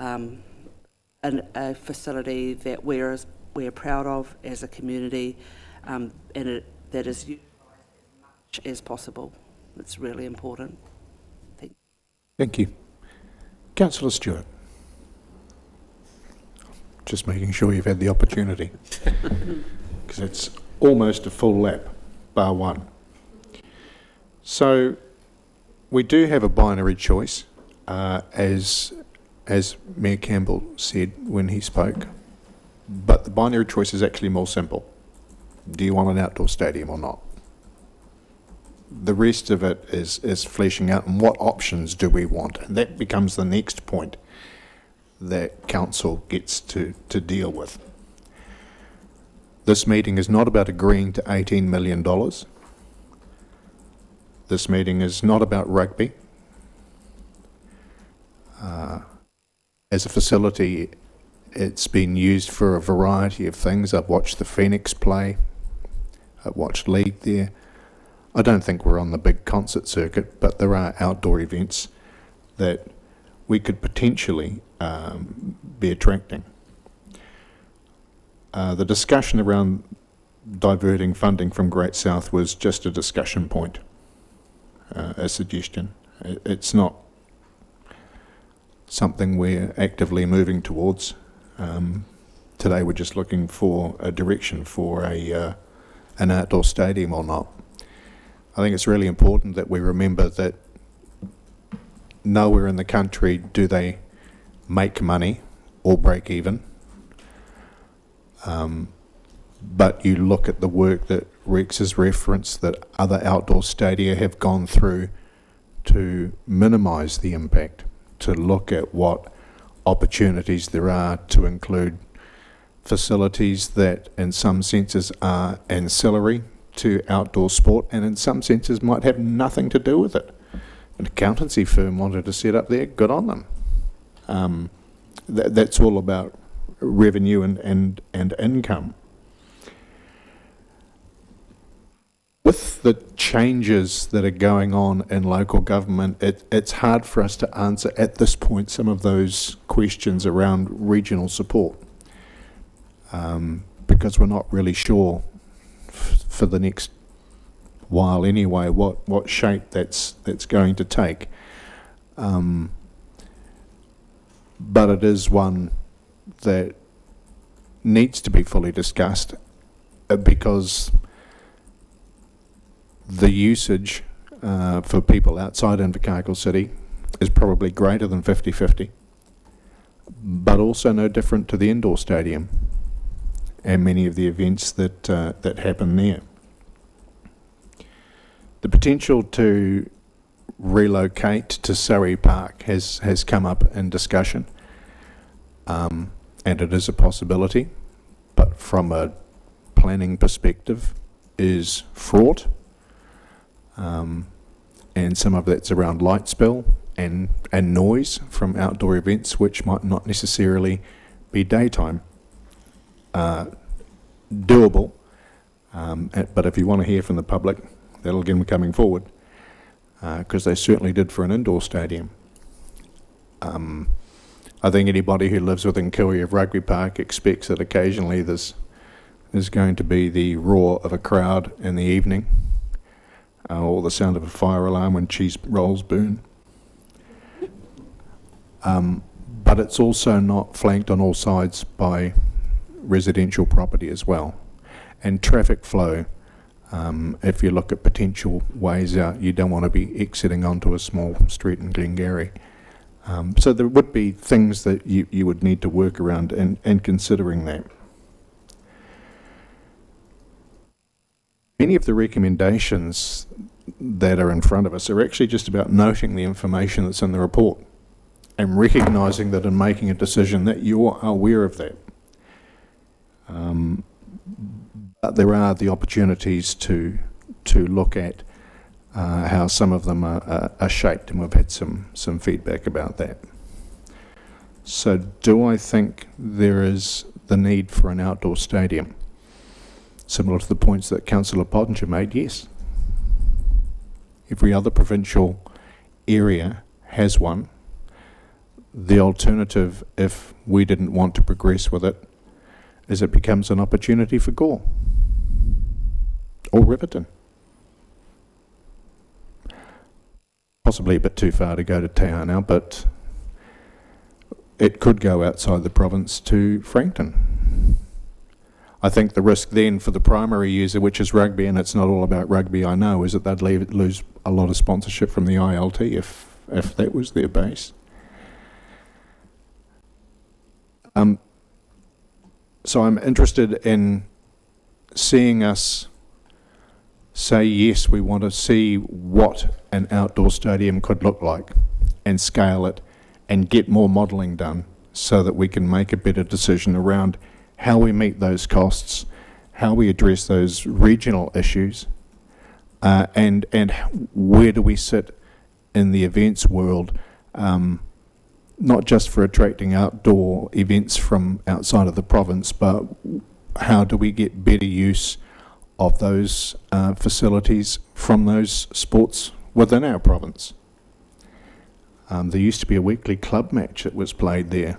a facility that we're proud of as a community, and that is utilised as much as possible. It's really important. Thank you. Councillor Stewart. Just making sure you've had the opportunity, because it's almost a full lap, bar one. So we do have a binary choice, as Mayor Campbell said when he spoke, but the binary choice is actually more simple. Do you want an outdoor stadium or not? The rest of it is fleshing out, and what options do we want? And that becomes the next point that council gets to deal with. This meeting is not about agreeing to $18 million. this meeting is not about rugby. As a facility, it's been used for a variety of things. I've watched the Phoenix play. I've watched League there. I don't think we're on the big concert circuit, but there are outdoor events that we could potentially be attracting. The discussion around diverting funding from Great South was just a discussion point, a suggestion. It's not something we're actively moving towards. Today we're just looking for a direction for an outdoor stadium or not. I think it's really important that we remember that nowhere in the country do they make money or break even. But you look at the work that Rex has referenced that other outdoor stadia have gone through to minimise the impact, to look at what opportunities there are to include facilities that in some senses are ancillary to outdoor sport and in some senses might have nothing to do with it. An accountancy firm wanted to set up there, good on them. That's all about revenue and income. With the changes that are going on in local government, it's hard for us to answer at this point some of those questions around regional support, because we're not really sure for the next while anyway what shape that's going to take. But it is one that needs to be fully discussed because the usage for people outside Invercargill City is probably greater than 50-50, but also no different to the indoor stadium and many of the events that happen there. The potential to relocate to Surrey Park has come up in discussion, and it is a possibility, but from a planning perspective is fraught. And some of that's around light spill and noise from outdoor events, which might not necessarily be daytime. Doable, but if you want to hear from the public, that'll get them coming forward, because they certainly did for an indoor stadium. I think anybody who lives within Kiwi of Rugby Park expects that occasionally there's going to be the roar of a crowd in the evening, or the sound of a fire alarm when cheese rolls burn. But it's also not flanked on all sides by residential property as well. And traffic flow, if you look at potential ways out, you don't want to be exiting onto a small street in Glengarry. So there would be things that you would need to work around and considering that. Many of the recommendations that are in front of us are actually just about noting the information that's in the report and recognising that in making a decision that you're aware of that. But there are the opportunities to look at how some of them are shaped, and we've had some feedback about that. So do I think there is the need for an outdoor stadium? Similar to the points that Councillor Pottinger made, yes. Every other provincial area has one. The alternative, if we didn't want to progress with it, is it becomes an opportunity for Gore or Riverton. Possibly a bit too far to go to Te Anau, but it could go outside the province to Frankton. I think the risk then for the primary user, which is rugby, and it's not all about rugby, I know, is that they'd lose a lot of sponsorship from the ILT if that was their base. So I'm interested in seeing us say, yes, we want to see what an outdoor stadium could look like and scale it and get more modelling done so that we can make a better decision around how we meet those costs, how we address those regional issues, and where do we sit in the events world, not just for attracting outdoor events from outside of the province, but how do we get better use of those facilities from those sports within our province? There used to be a weekly club match that was played there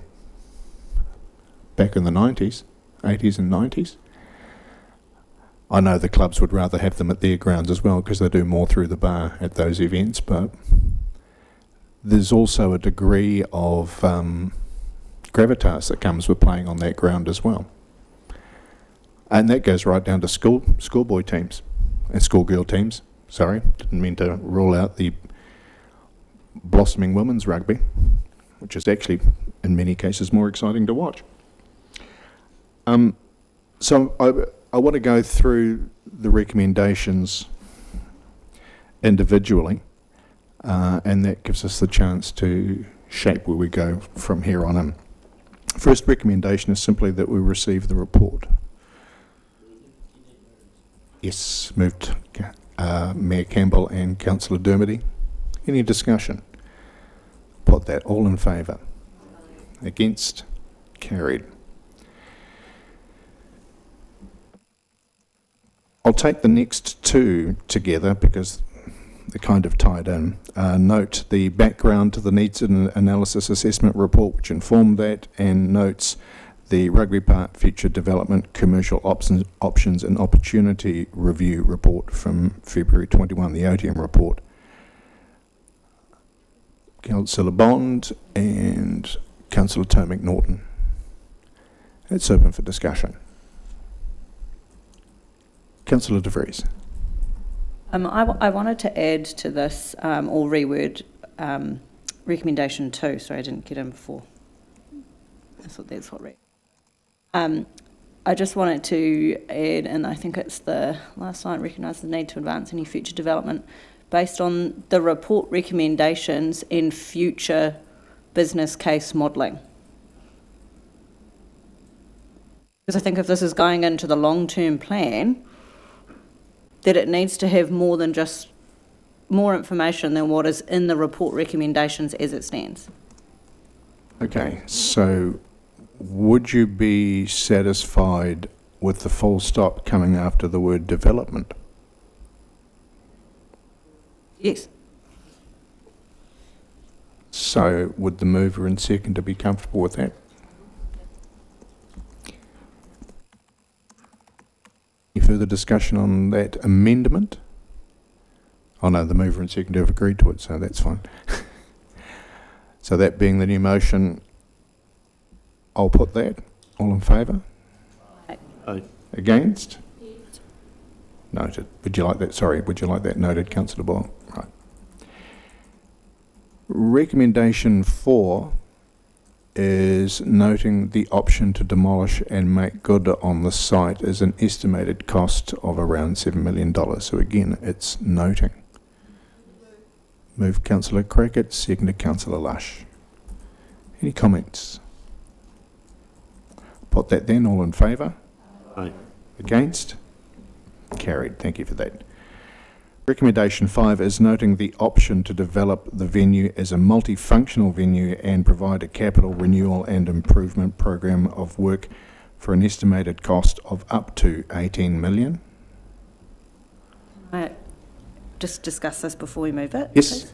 back in the 80s and 90s. I know the clubs would rather have them at their grounds as well because they do more through the bar at those events, but there's also a degree of gravitas that comes with playing on that ground as well. And that goes right down to schoolboy teams and schoolgirl teams. Sorry, didn't mean to rule out the blossoming women's rugby, which is actually, in many cases, more exciting to watch. So I want to go through the recommendations individually, and that gives us the chance to shape where we go from here on in. First recommendation is simply that we receive the report. Yes, moved Mayor Campbell and Councillor Dermody. Any discussion? Put that all in favour. Against? Carried. I'll take the next two together because they're kind of tied in. Note the background to the Needs and Analysis Assessment Report, which informed that, and notes the Rugby Park Future Development Commercial Options and Opportunity Review Report from February 21, the OTM report. Councillor Bond and Councillor Toe McNaughton. It's open for discussion. Councillor De Vries. I wanted to add to this, or reword recommendation 2. Sorry, I didn't get in before. That's what I just wanted to add, and I think it's the last line, recognise the need to advance any future development based on the report recommendations in future business case modelling. Because I think if this is going into the long-term plan, that it needs to have more than just more information than what is in the report recommendations as it stands. Okay, so would you be satisfied with the full stop coming after the word development? Yes. So would the mover and seconder be comfortable with that? Any further discussion on that amendment? Oh no, the mover and seconder have agreed to it, so that's fine. So that being the new motion, I'll put that. All in favour? Aye. Against? Yes. Noted. Would you like that? Sorry, would you like that noted, Councillor Boyle? Right. Recommendation 4 is noting the option to demolish and make good on the site is an estimated cost of around $7 million. So again, it's noting. Move Councillor Crackett, seconded Councillor Lush. Any comments? Put that then, all in favour? Aye. Against? Carried. Thank you for that. Recommendation 5 is noting the option to develop the venue as a multifunctional venue and provide a capital renewal and improvement program of work for an estimated cost of up to $18 million. Just discuss this before we move it. Yes.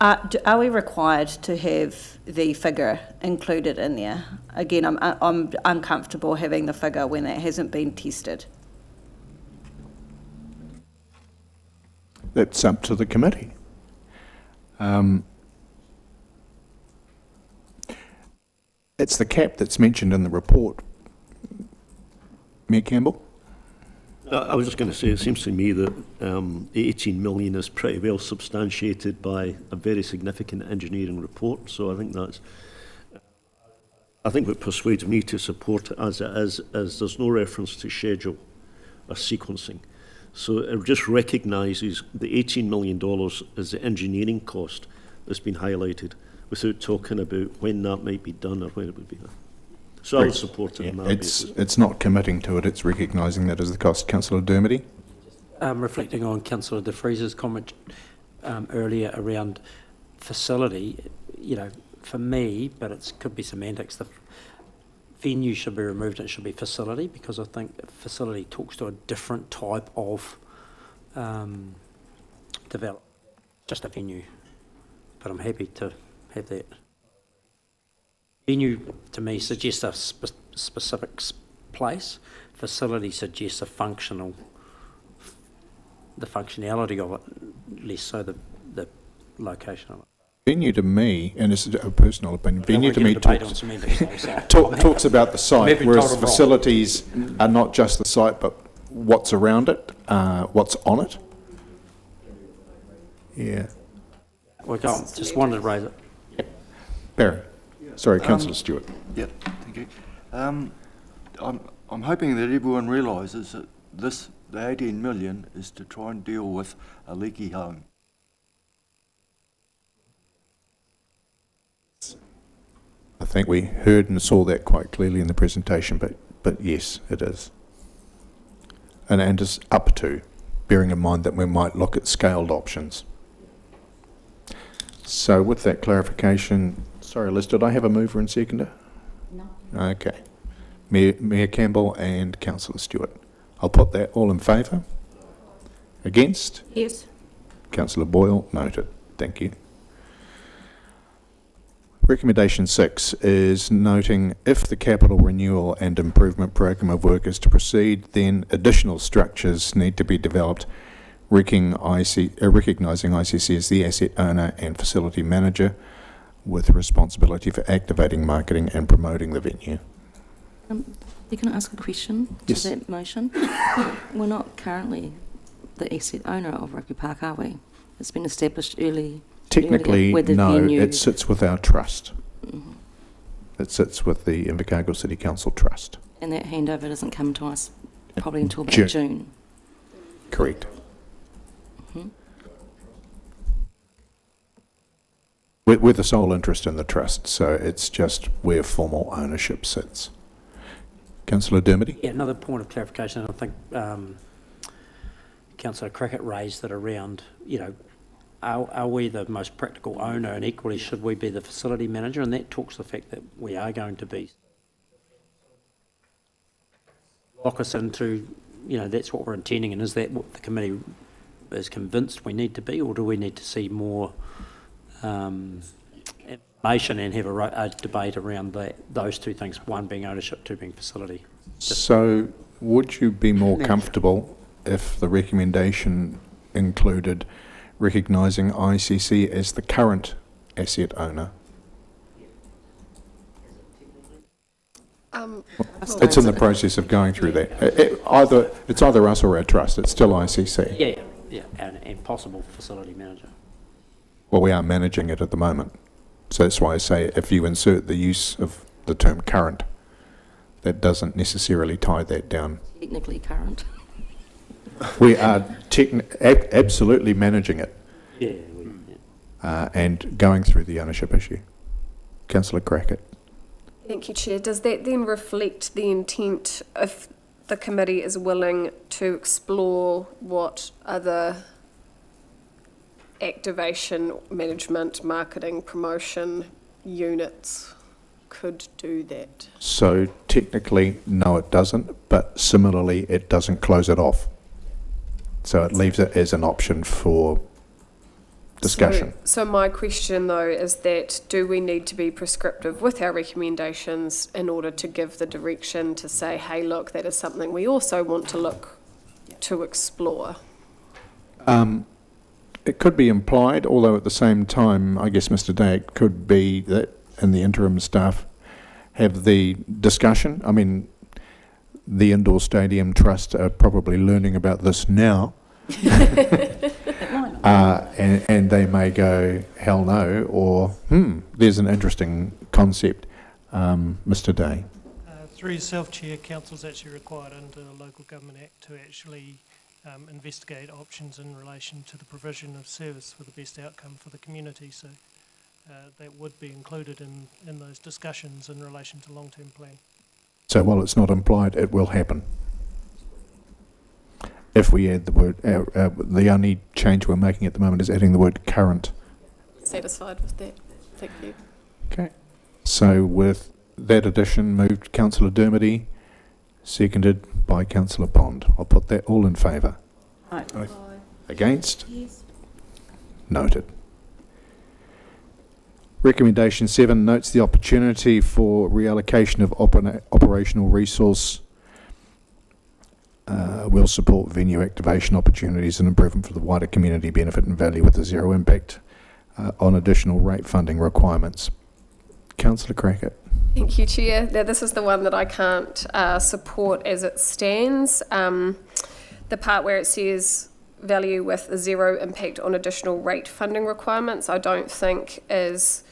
Are we required to have the figure included in there? Again, I'm uncomfortable having the figure when that hasn't been tested. That's up to the committee. It's the cap that's mentioned in the report. Mayor Campbell? I was just going to say, it seems to me that the 18 million is pretty well substantiated by a very significant engineering report. So I think what persuades me to support it as it is there's no reference to schedule or sequencing. So it just recognises the $18 million as the engineering cost that's been highlighted without talking about when that might be done or when it would be done. So I would support it on that basis. It's not committing to it, it's recognising that as the cost. Councillor Dermody? reflecting on Councillor De Vriese's comment earlier around facility, you know, for me, but it could be semantics, the venue should be removed and it should be facility, because I think facility talks to a different type of develop, just a venue. But I'm happy to have that. Venue, to me, suggests a specific place. Facility suggests a functional, the functionality of it, less so the location of it. Venue to me, and this is a personal opinion, venue to me talks about the site, Maybe whereas told 'em wrong. facilities are not just the site, but what's around it, what's on it. Yeah. Well, just wanted to raise it. Barry. Sorry, Councillor Stewart. Yeah, thank you. I'm hoping that everyone realises that the 18 million is to try and deal with a leaky home. I think we heard and saw that quite clearly in the presentation, but yes, it is. And it's up to, bearing in mind that we might look at scaled options. So with that clarification, sorry Liz, did I have a mover and seconder? No. Okay. Mayor Campbell and Councillor Stewart. I'll put that all in favour. Against? Yes. Councillor Boyle, noted. Thank you. Recommendation 6 is noting if the capital renewal and improvement program of work is to proceed, then additional structures need to be developed, recognising ICC as the asset owner and facility manager with responsibility for activating, marketing and promoting the venue. Can I ask a question Yes. to that motion? We're not currently the asset owner of Rugby Park, are we? It's been established earlier Technically, with the no, venue. it sits with our trust. It sits with the Invercargill City Council Trust. And that handover doesn't come to us probably until about June. June. Correct. Mhm. We're the sole interest in the trust, so it's just where formal ownership sits. Councillor Dermody? Yeah, another point of clarification, I think Councillor Cricket raised that around, you know, are we the most practical owner, and equally should we be the facility manager? And that talks to the fact that we are going to be. Lock us into, you know, that's what we're intending, and is that what the committee is convinced we need to be, or do we need to see more information and have a debate around those two things, one being ownership, two being facility? So would you be more comfortable if the recommendation included recognising ICC as the current asset owner? It's in the process of going through that. It's either us or our trust. It's still ICC. Yeah, and possible facility manager. Well, we are managing it at the moment. So that's why I say if you insert the use of the term current, that doesn't necessarily tie that down. Technically current. We are absolutely managing it. Yeah. And going through the ownership issue. Councillor Crackett. Thank you, Chair. Does that then reflect the intent if the committee is willing to explore what other activation, management, marketing, promotion units could do that? So technically, no, it doesn't, but similarly, it doesn't close it off. So it leaves it as an option for discussion. So my question though is that do we need to be prescriptive with our recommendations in order to give the direction to say, hey, look, that is something we also want to look to explore? It could be implied, although at the same time, I guess, Mr. Day, it could be that in the interim staff have the discussion. I mean, the Indoor Stadium Trust are probably learning about this now. And they may go, hell no, or, there's an interesting concept. Mr. Day. Through yourself, Chair, Council's actually required under the Local Government Act to actually investigate options in relation to the provision of service for the best outcome for the community. So that would be included in those discussions in relation to long-term plan. So while it's not implied, it will happen. if we add the word, the only change we're making at the moment is adding the word current. Satisfied with that? Thank you. Okay. So with that addition, moved Councillor Dermody, seconded by Councillor Bond. I'll put that all in favour. Aye. Against? Noted. Recommendation 7 notes the opportunity for reallocation of operational resource. Will support venue activation opportunities and improvement for the wider community benefit and value with a zero impact on additional rate funding requirements. Councillor Crackett. Thank you, Chair. Now, this is the one that I can't support as it stands. The part where it says value with a zero impact on additional rate funding requirements, I don't think is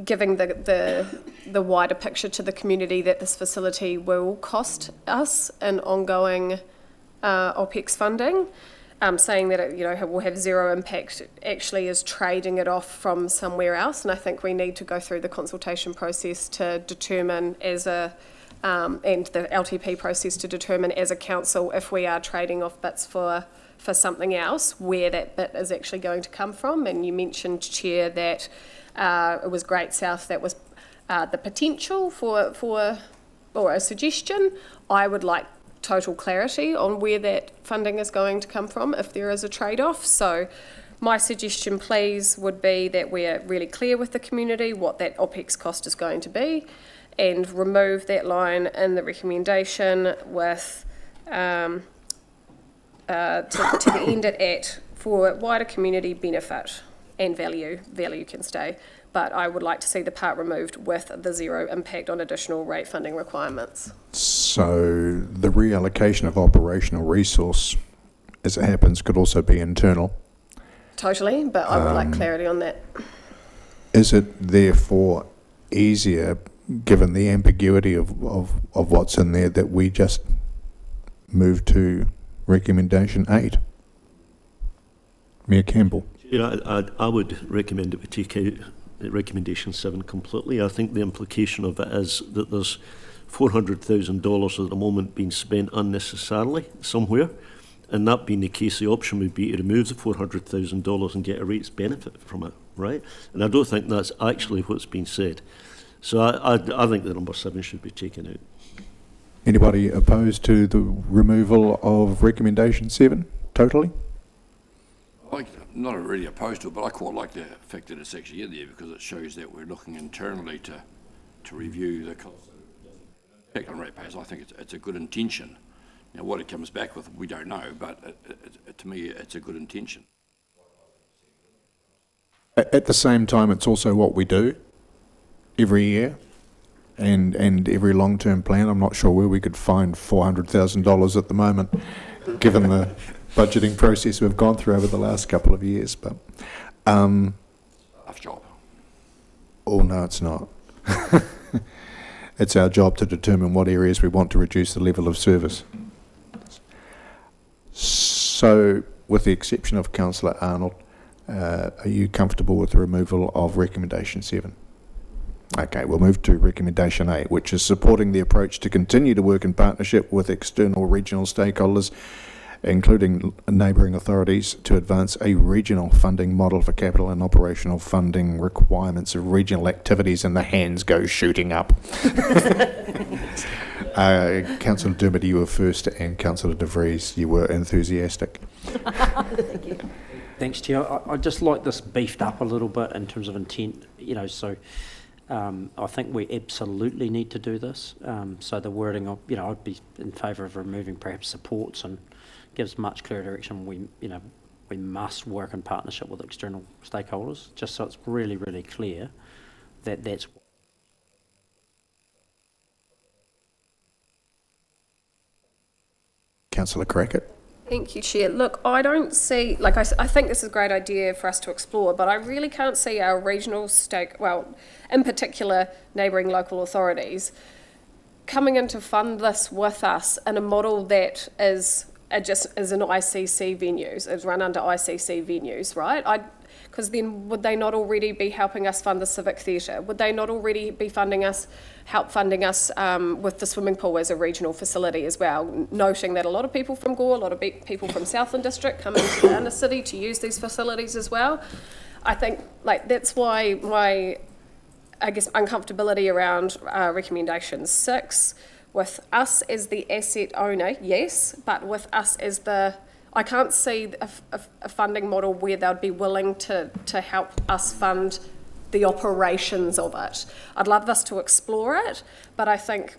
giving the wider picture to the community that this facility will cost us in ongoing OPEX funding. Saying that it will have zero impact actually is trading it off from somewhere else, and I think we need to go through the consultation process to determine and the LTP process to determine as a council if we are trading off bits for something else, where that bit is actually going to come from. And you mentioned, Chair, that it was Great South that was the potential for or a suggestion. I would like total clarity on where that funding is going to come from if there is a trade-off. So my suggestion, please, would be that we're really clear with the community what that OPEX cost is going to be, and remove that line in the recommendation with to the end it at for wider community benefit and value. Value can stay, but I would like to see the part removed with the zero impact on additional rate funding requirements. So the reallocation of operational resource, as it happens, could also be internal. Totally, but I would like clarity on that. Is it therefore easier, given the ambiguity of what's in there, that we just move to recommendation 8? Mayor Campbell. I would recommend that we take out recommendation 7 completely. I think the implication of it is that there's $400,000 at the moment being spent unnecessarily somewhere, and that being the case, the option would be to remove the $400,000 and get a rates benefit from it, right? And I don't think that's actually what's been said. So I think the number 7 should be taken out. Anybody opposed to the removal of recommendation 7 totally? I'm not really opposed to it, but I quite like the fact that it's actually in there, because it shows that we're looking internally to review the cost impact on ratepayers. I think it's a good intention. Now, what it comes back with, we don't know, but to me, it's a good intention. At the same time, it's also what we do every year, and every long-term plan. I'm not sure where we could find $400,000 at the moment, given the budgeting process we've gone through over the last couple of years. But tough job. Oh no, it's not. It's our job to determine what areas we want to reduce the level of service. So, with the exception of Councillor Arnold, are you comfortable with the removal of recommendation 7? Okay, we'll move to recommendation 8, which is supporting the approach to continue to work in partnership with external regional stakeholders, including neighbouring authorities, to advance a regional funding model for capital and operational funding requirements of regional activities, and the hands go shooting up. Councillor Dermody, you were first, and Councillor De Vries, you were enthusiastic. Thank you. Thanks, Chair. I'd just like this beefed up a little bit in terms of intent, so I think we absolutely need to do this. So the wording of, I'd be in favour of removing perhaps supports, and gives much clearer direction. We must work in partnership with external stakeholders, just so it's really, really clear that that's. Councillor Crackett. Thank you, Chair. Look, I don't see, I think this is a great idea for us to explore, but I really can't see our regional in particular, neighbouring local authorities, coming in to fund this with us in a model that is an ICC venues, is run under ICC venues, right? Because then would they not already be helping us fund the Civic Theatre? Would they not already be funding us with the swimming pool as a regional facility as well? Noting that a lot of people from Gore, a lot of people from Southland District come into the inner city to use these facilities as well. I think that's why my, I guess, uncomfortability around recommendation 6, with us as the asset owner, yes, but with us as I can't see a funding model where they'd be willing to help us fund the operations of it. I'd love us to explore it, but I think,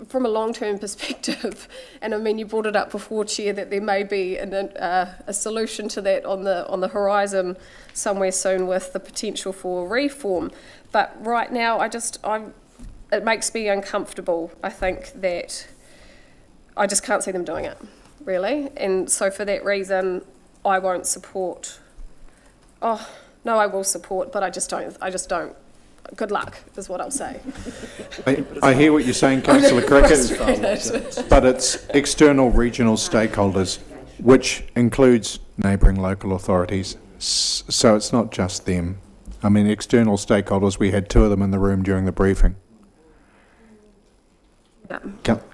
from a long-term perspective, and I mean, you brought it up before, Chair, that there may be a solution to that on the horizon somewhere soon with the potential for reform. But right now, it makes me uncomfortable. I think that I just can't see them doing it, really. And so for that reason, I won't support. Oh, no, I will support, but I just don't. Good luck, is what I'll say. I hear what you're saying, Councillor Cricket, but it's external regional stakeholders, which includes neighbouring local authorities. So it's not just them. I mean, external stakeholders, we had 2 of them in the room during the briefing. Yeah.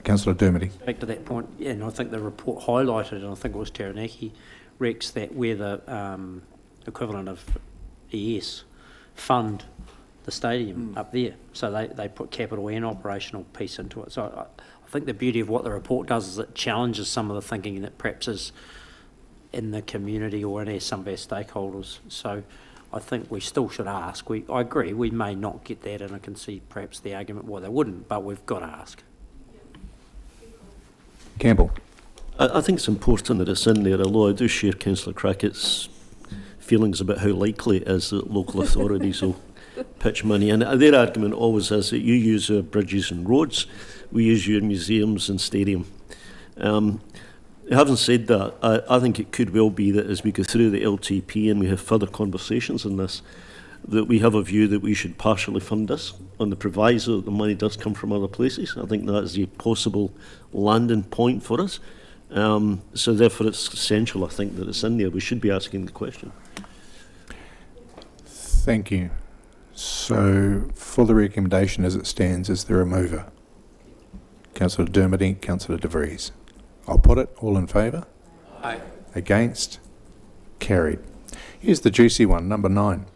Councillor Dermody. Back to that point, and I think the report highlighted, and I think it was Taranaki, Rex, that we're the equivalent of ES fund the stadium up there. So they put capital and operational piece into it. So I think the beauty of what the report does is it challenges some of the thinking that perhaps is in the community or in some of our stakeholders. So I think we still should ask. I agree, we may not get that, and I can see perhaps the argument why they wouldn't, but we've got to ask. Campbell. I think it's important that it's in there, although I do share Councillor Crackett's feelings about how likely it is that local authorities will pitch money. And their argument always is that you use our bridges and roads, we use your museums and stadium. Having said that, I think it could well be that as we go through the LTP and we have further conversations on this, that we have a view that we should partially fund this on the proviso that the money does come from other places. I think that is a possible landing point for us. So therefore it's essential, I think, that it's in there. We should be asking the question. Thank you. So for the recommendation as it stands, is there a mover? Councillor Dermody, Councillor De Vries. I'll put it. All in favour? Aye. Against? Carried. Here's the juicy one, number 9.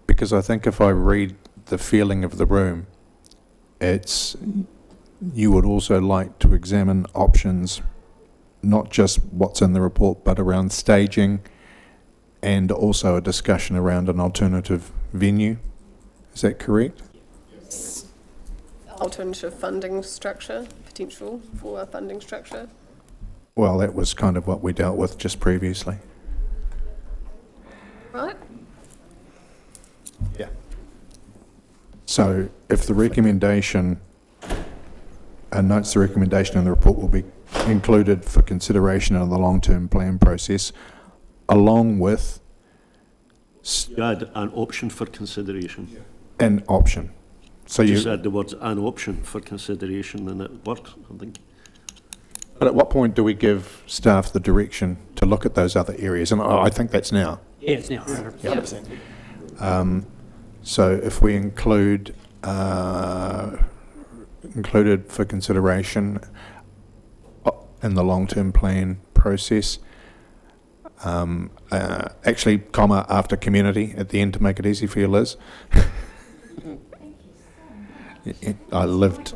Because I think if I read the feeling of the room, it's you would also like to examine options, not just what's in the report, but around staging and also a discussion around an alternative venue. Is that correct? Alternative funding structure, potential for a funding structure. Well, that was kind of what we dealt with just previously. Right? Yeah. So if the recommendation notes the recommendation in the report will be included for consideration in the long-term plan process, along with Add an option for consideration. an option. So Just you, add the words an option for consideration and it works, I think. but at what point do we give staff the direction to look at those other areas? And I think that's now. Yeah, it's now. 100%. So if we included for consideration in the long-term plan process, actually, comma, after community at the end to make it easy for you, Liz. I lived.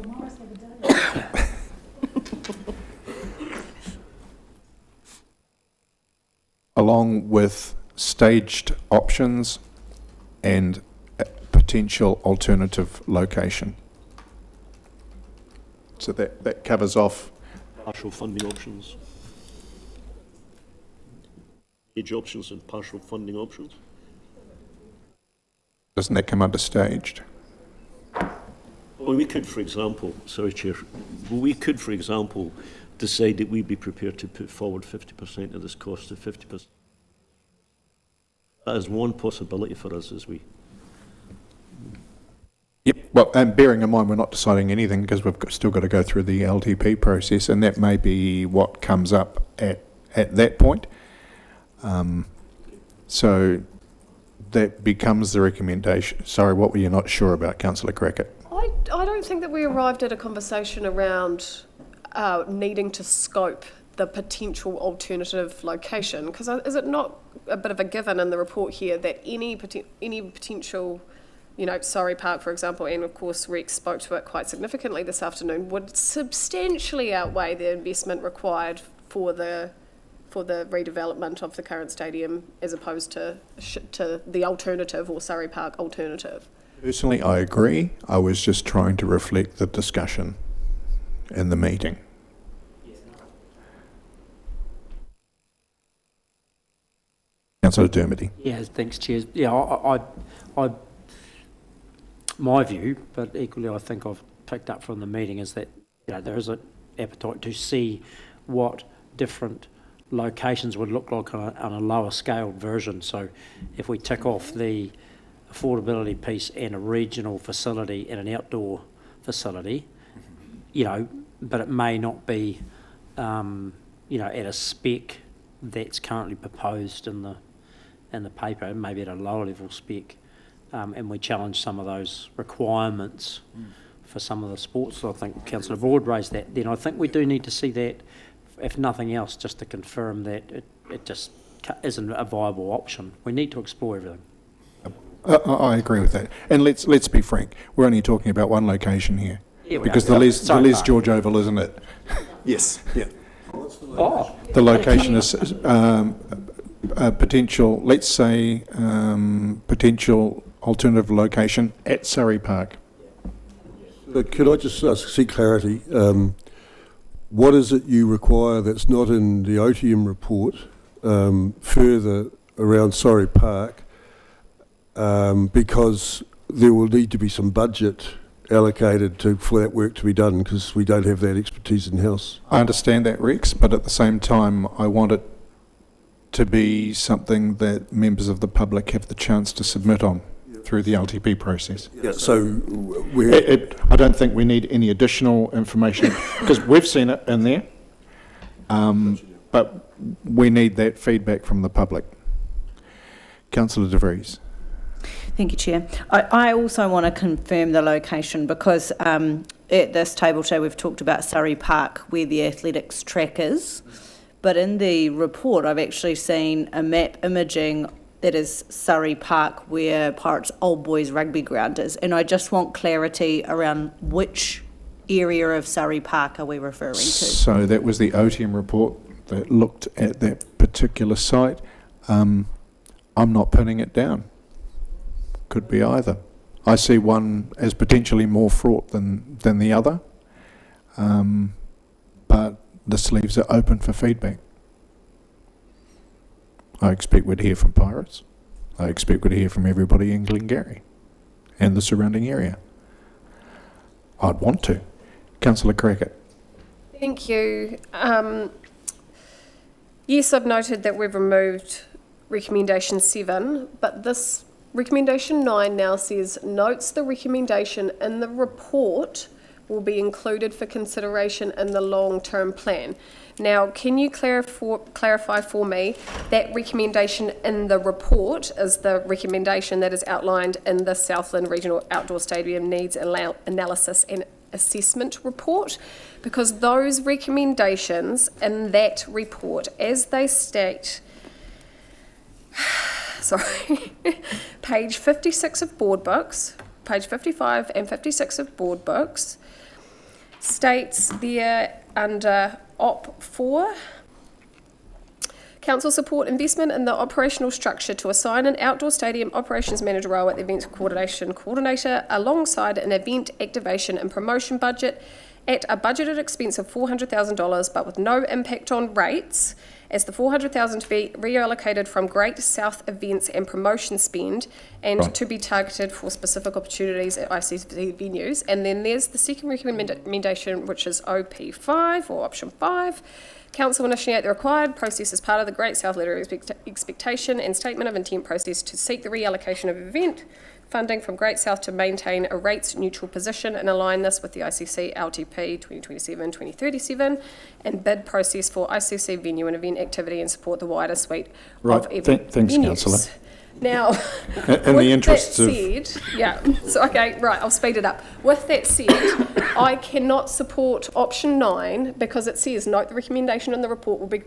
Along with staged options and a potential alternative location. So that covers off. Partial funding options. Age options and partial funding options. Doesn't that come under staged? Well, we could, for example, sorry, Chair, we could, for example, decide that we'd be prepared to put forward 50% of this cost to 50%. That is one possibility for us as we... Yep, well, and bearing in mind we're not deciding anything because still got to go through the LTP process, and that may be what comes up at that point. So that becomes the recommendation. Sorry, what were you not sure about, Councillor Crackett? I don't think that we arrived at a conversation around needing to scope the potential alternative location, because is it not a bit of a given in the report here that any potential, you know, Surrey Park, for example, and of course Rex spoke to it quite significantly this afternoon, would substantially outweigh the investment required for the redevelopment of the current stadium as opposed to the alternative or Surrey Park alternative. Personally, I agree. I was just trying to reflect the discussion in the meeting. Councillor Dermody. Yeah, thanks, Chair. Yeah, I my view, but equally I think I've picked up from the meeting, is that, you know, there is an appetite to see what different locations would look like on a lower scaled version. So if we tick off the affordability piece and a regional facility and an outdoor facility, you know, but it may not be, you know, at a spec that's currently proposed in the paper, maybe at a lower level spec, and we challenge some of those requirements for some of the sports. So I think Councillor Broad raised that. Then I think we do need to see that, if nothing else, just to confirm that it just isn't a viable option. We need to explore everything. I agree with that. And let's be frank, we're only talking about one location here. Yeah, because the Les George Oval, isn't it? Yes, yeah. Oh. The location is potential, let's say, potential alternative location at Surrey Park. Could I just seek clarity? What is it you require that's not in the OTM report further around Surrey Park? Because there will need to be some budget allocated for that work to be done, because we don't have that expertise in-house. I understand that, Rex, but at the same time, I want it to be something that members of the public have the chance to submit on through the LTP process. Yeah, so I don't think we need any additional information, because we've seen it in there, but we need that feedback from the public. Councillor De Vries. Thank you, Chair. I also want to confirm the location, because at this table today we've talked about Surrey Park, where the athletics track is, but in the report I've actually seen a map imaging that is Surrey Park, where Pirates Old Boys Rugby Ground is, and I just want clarity around which area of Surrey Park are we referring to. So that was the OTM report that looked at that particular site. I'm not pinning it down. Could be either. I see one as potentially more fraught than the other, but the sleeves are open for feedback. I expect we'd hear from Pirates. I expect we'd hear from everybody in Glengarry and the surrounding area. I'd want to. Councillor Crackett. Thank you. Yes, I've noted that we've removed recommendation 7, but this recommendation 9 now says, notes the recommendation in the report will be included for consideration in the long-term plan. Now, can you clarify for me that recommendation in the report is the recommendation that is outlined in the Southland Regional Outdoor Stadium Needs Analysis and Assessment report? Because those recommendations in that report, as they state, sorry, page 56 of board books, page 55 and 56 of board books, states there under Op 4, Council support investment in the operational structure to assign an outdoor stadium operations manager role at the events coordinator alongside an event activation and promotion budget at a budgeted expense of $400,000, but with no impact on rates, as the $400,000 to be reallocated from Great South events and promotion spend and to be targeted for specific opportunities at ICC venues. And then there's the second recommendation, which is OP5 or option 5. Council initiate the required process as part of the Great South Letter of Expectation and Statement of Intent process to seek the reallocation of event funding from Great South to maintain a rates neutral position and align this with the ICC LTP 2027-2037 and bid process for ICC venue and event activity and support the wider suite of event Thanks, venues. Councillor. Now, In with the interests that of... said, yeah, so okay, right, I'll speed it up. With that said, I cannot support option 9 because it says, note the recommendation in the report will be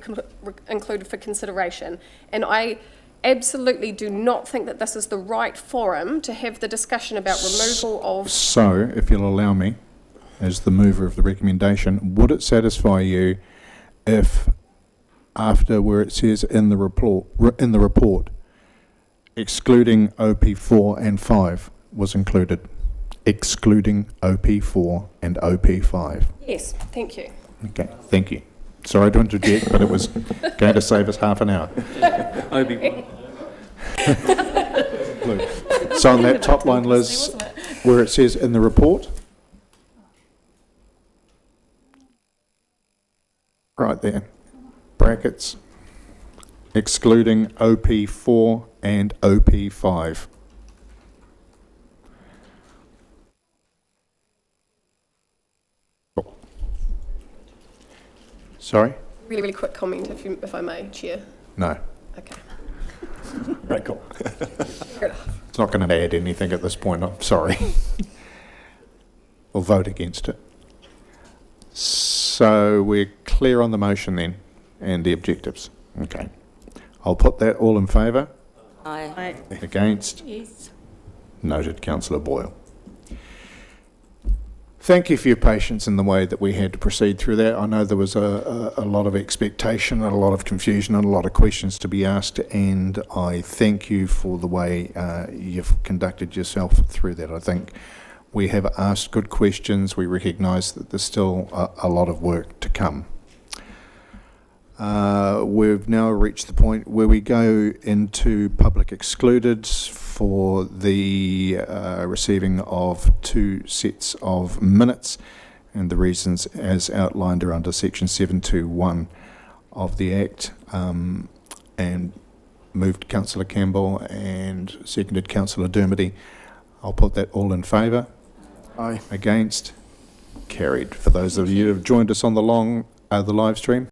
included for consideration. And I absolutely do not think that this is the right forum to have the discussion about removal of... So, if you'll allow me, as the mover of the recommendation, would it satisfy you if, after where it says in the report, excluding OP4 and 5 was included? Excluding OP4 and OP5. Yes, thank you. Okay, thank you. Sorry to interject, but it was going to save us half an hour. So on that top line, Liz, where it says in the report, right there, brackets, excluding OP4 and OP5. Sorry? Really, really quick comment, if I may, Chair. No. Okay. Right, cool. Fair enough. It's not going to add anything at this point, I'm sorry. We'll vote against it. So we're clear on the motion then, and the objectives. Okay. I'll put that all in favour. Aye. Against? Yes. Noted, Councillor Boyle. Thank you for your patience in the way that we had to proceed through that. I know there was a lot of expectation and a lot of confusion and a lot of questions to be asked, and I thank you for the way you've conducted yourself through that. I think we have asked good questions. We recognise that there's still a lot of work to come. We've now reached the point where we go into public excluded for the receiving of 2 sets of minutes, and the reasons as outlined are under section 721 of the Act, and moved Councillor Campbell and seconded Councillor Dermody. I'll put that all in favour. Aye. Against? Carried. For those of you who have joined us on the live stream,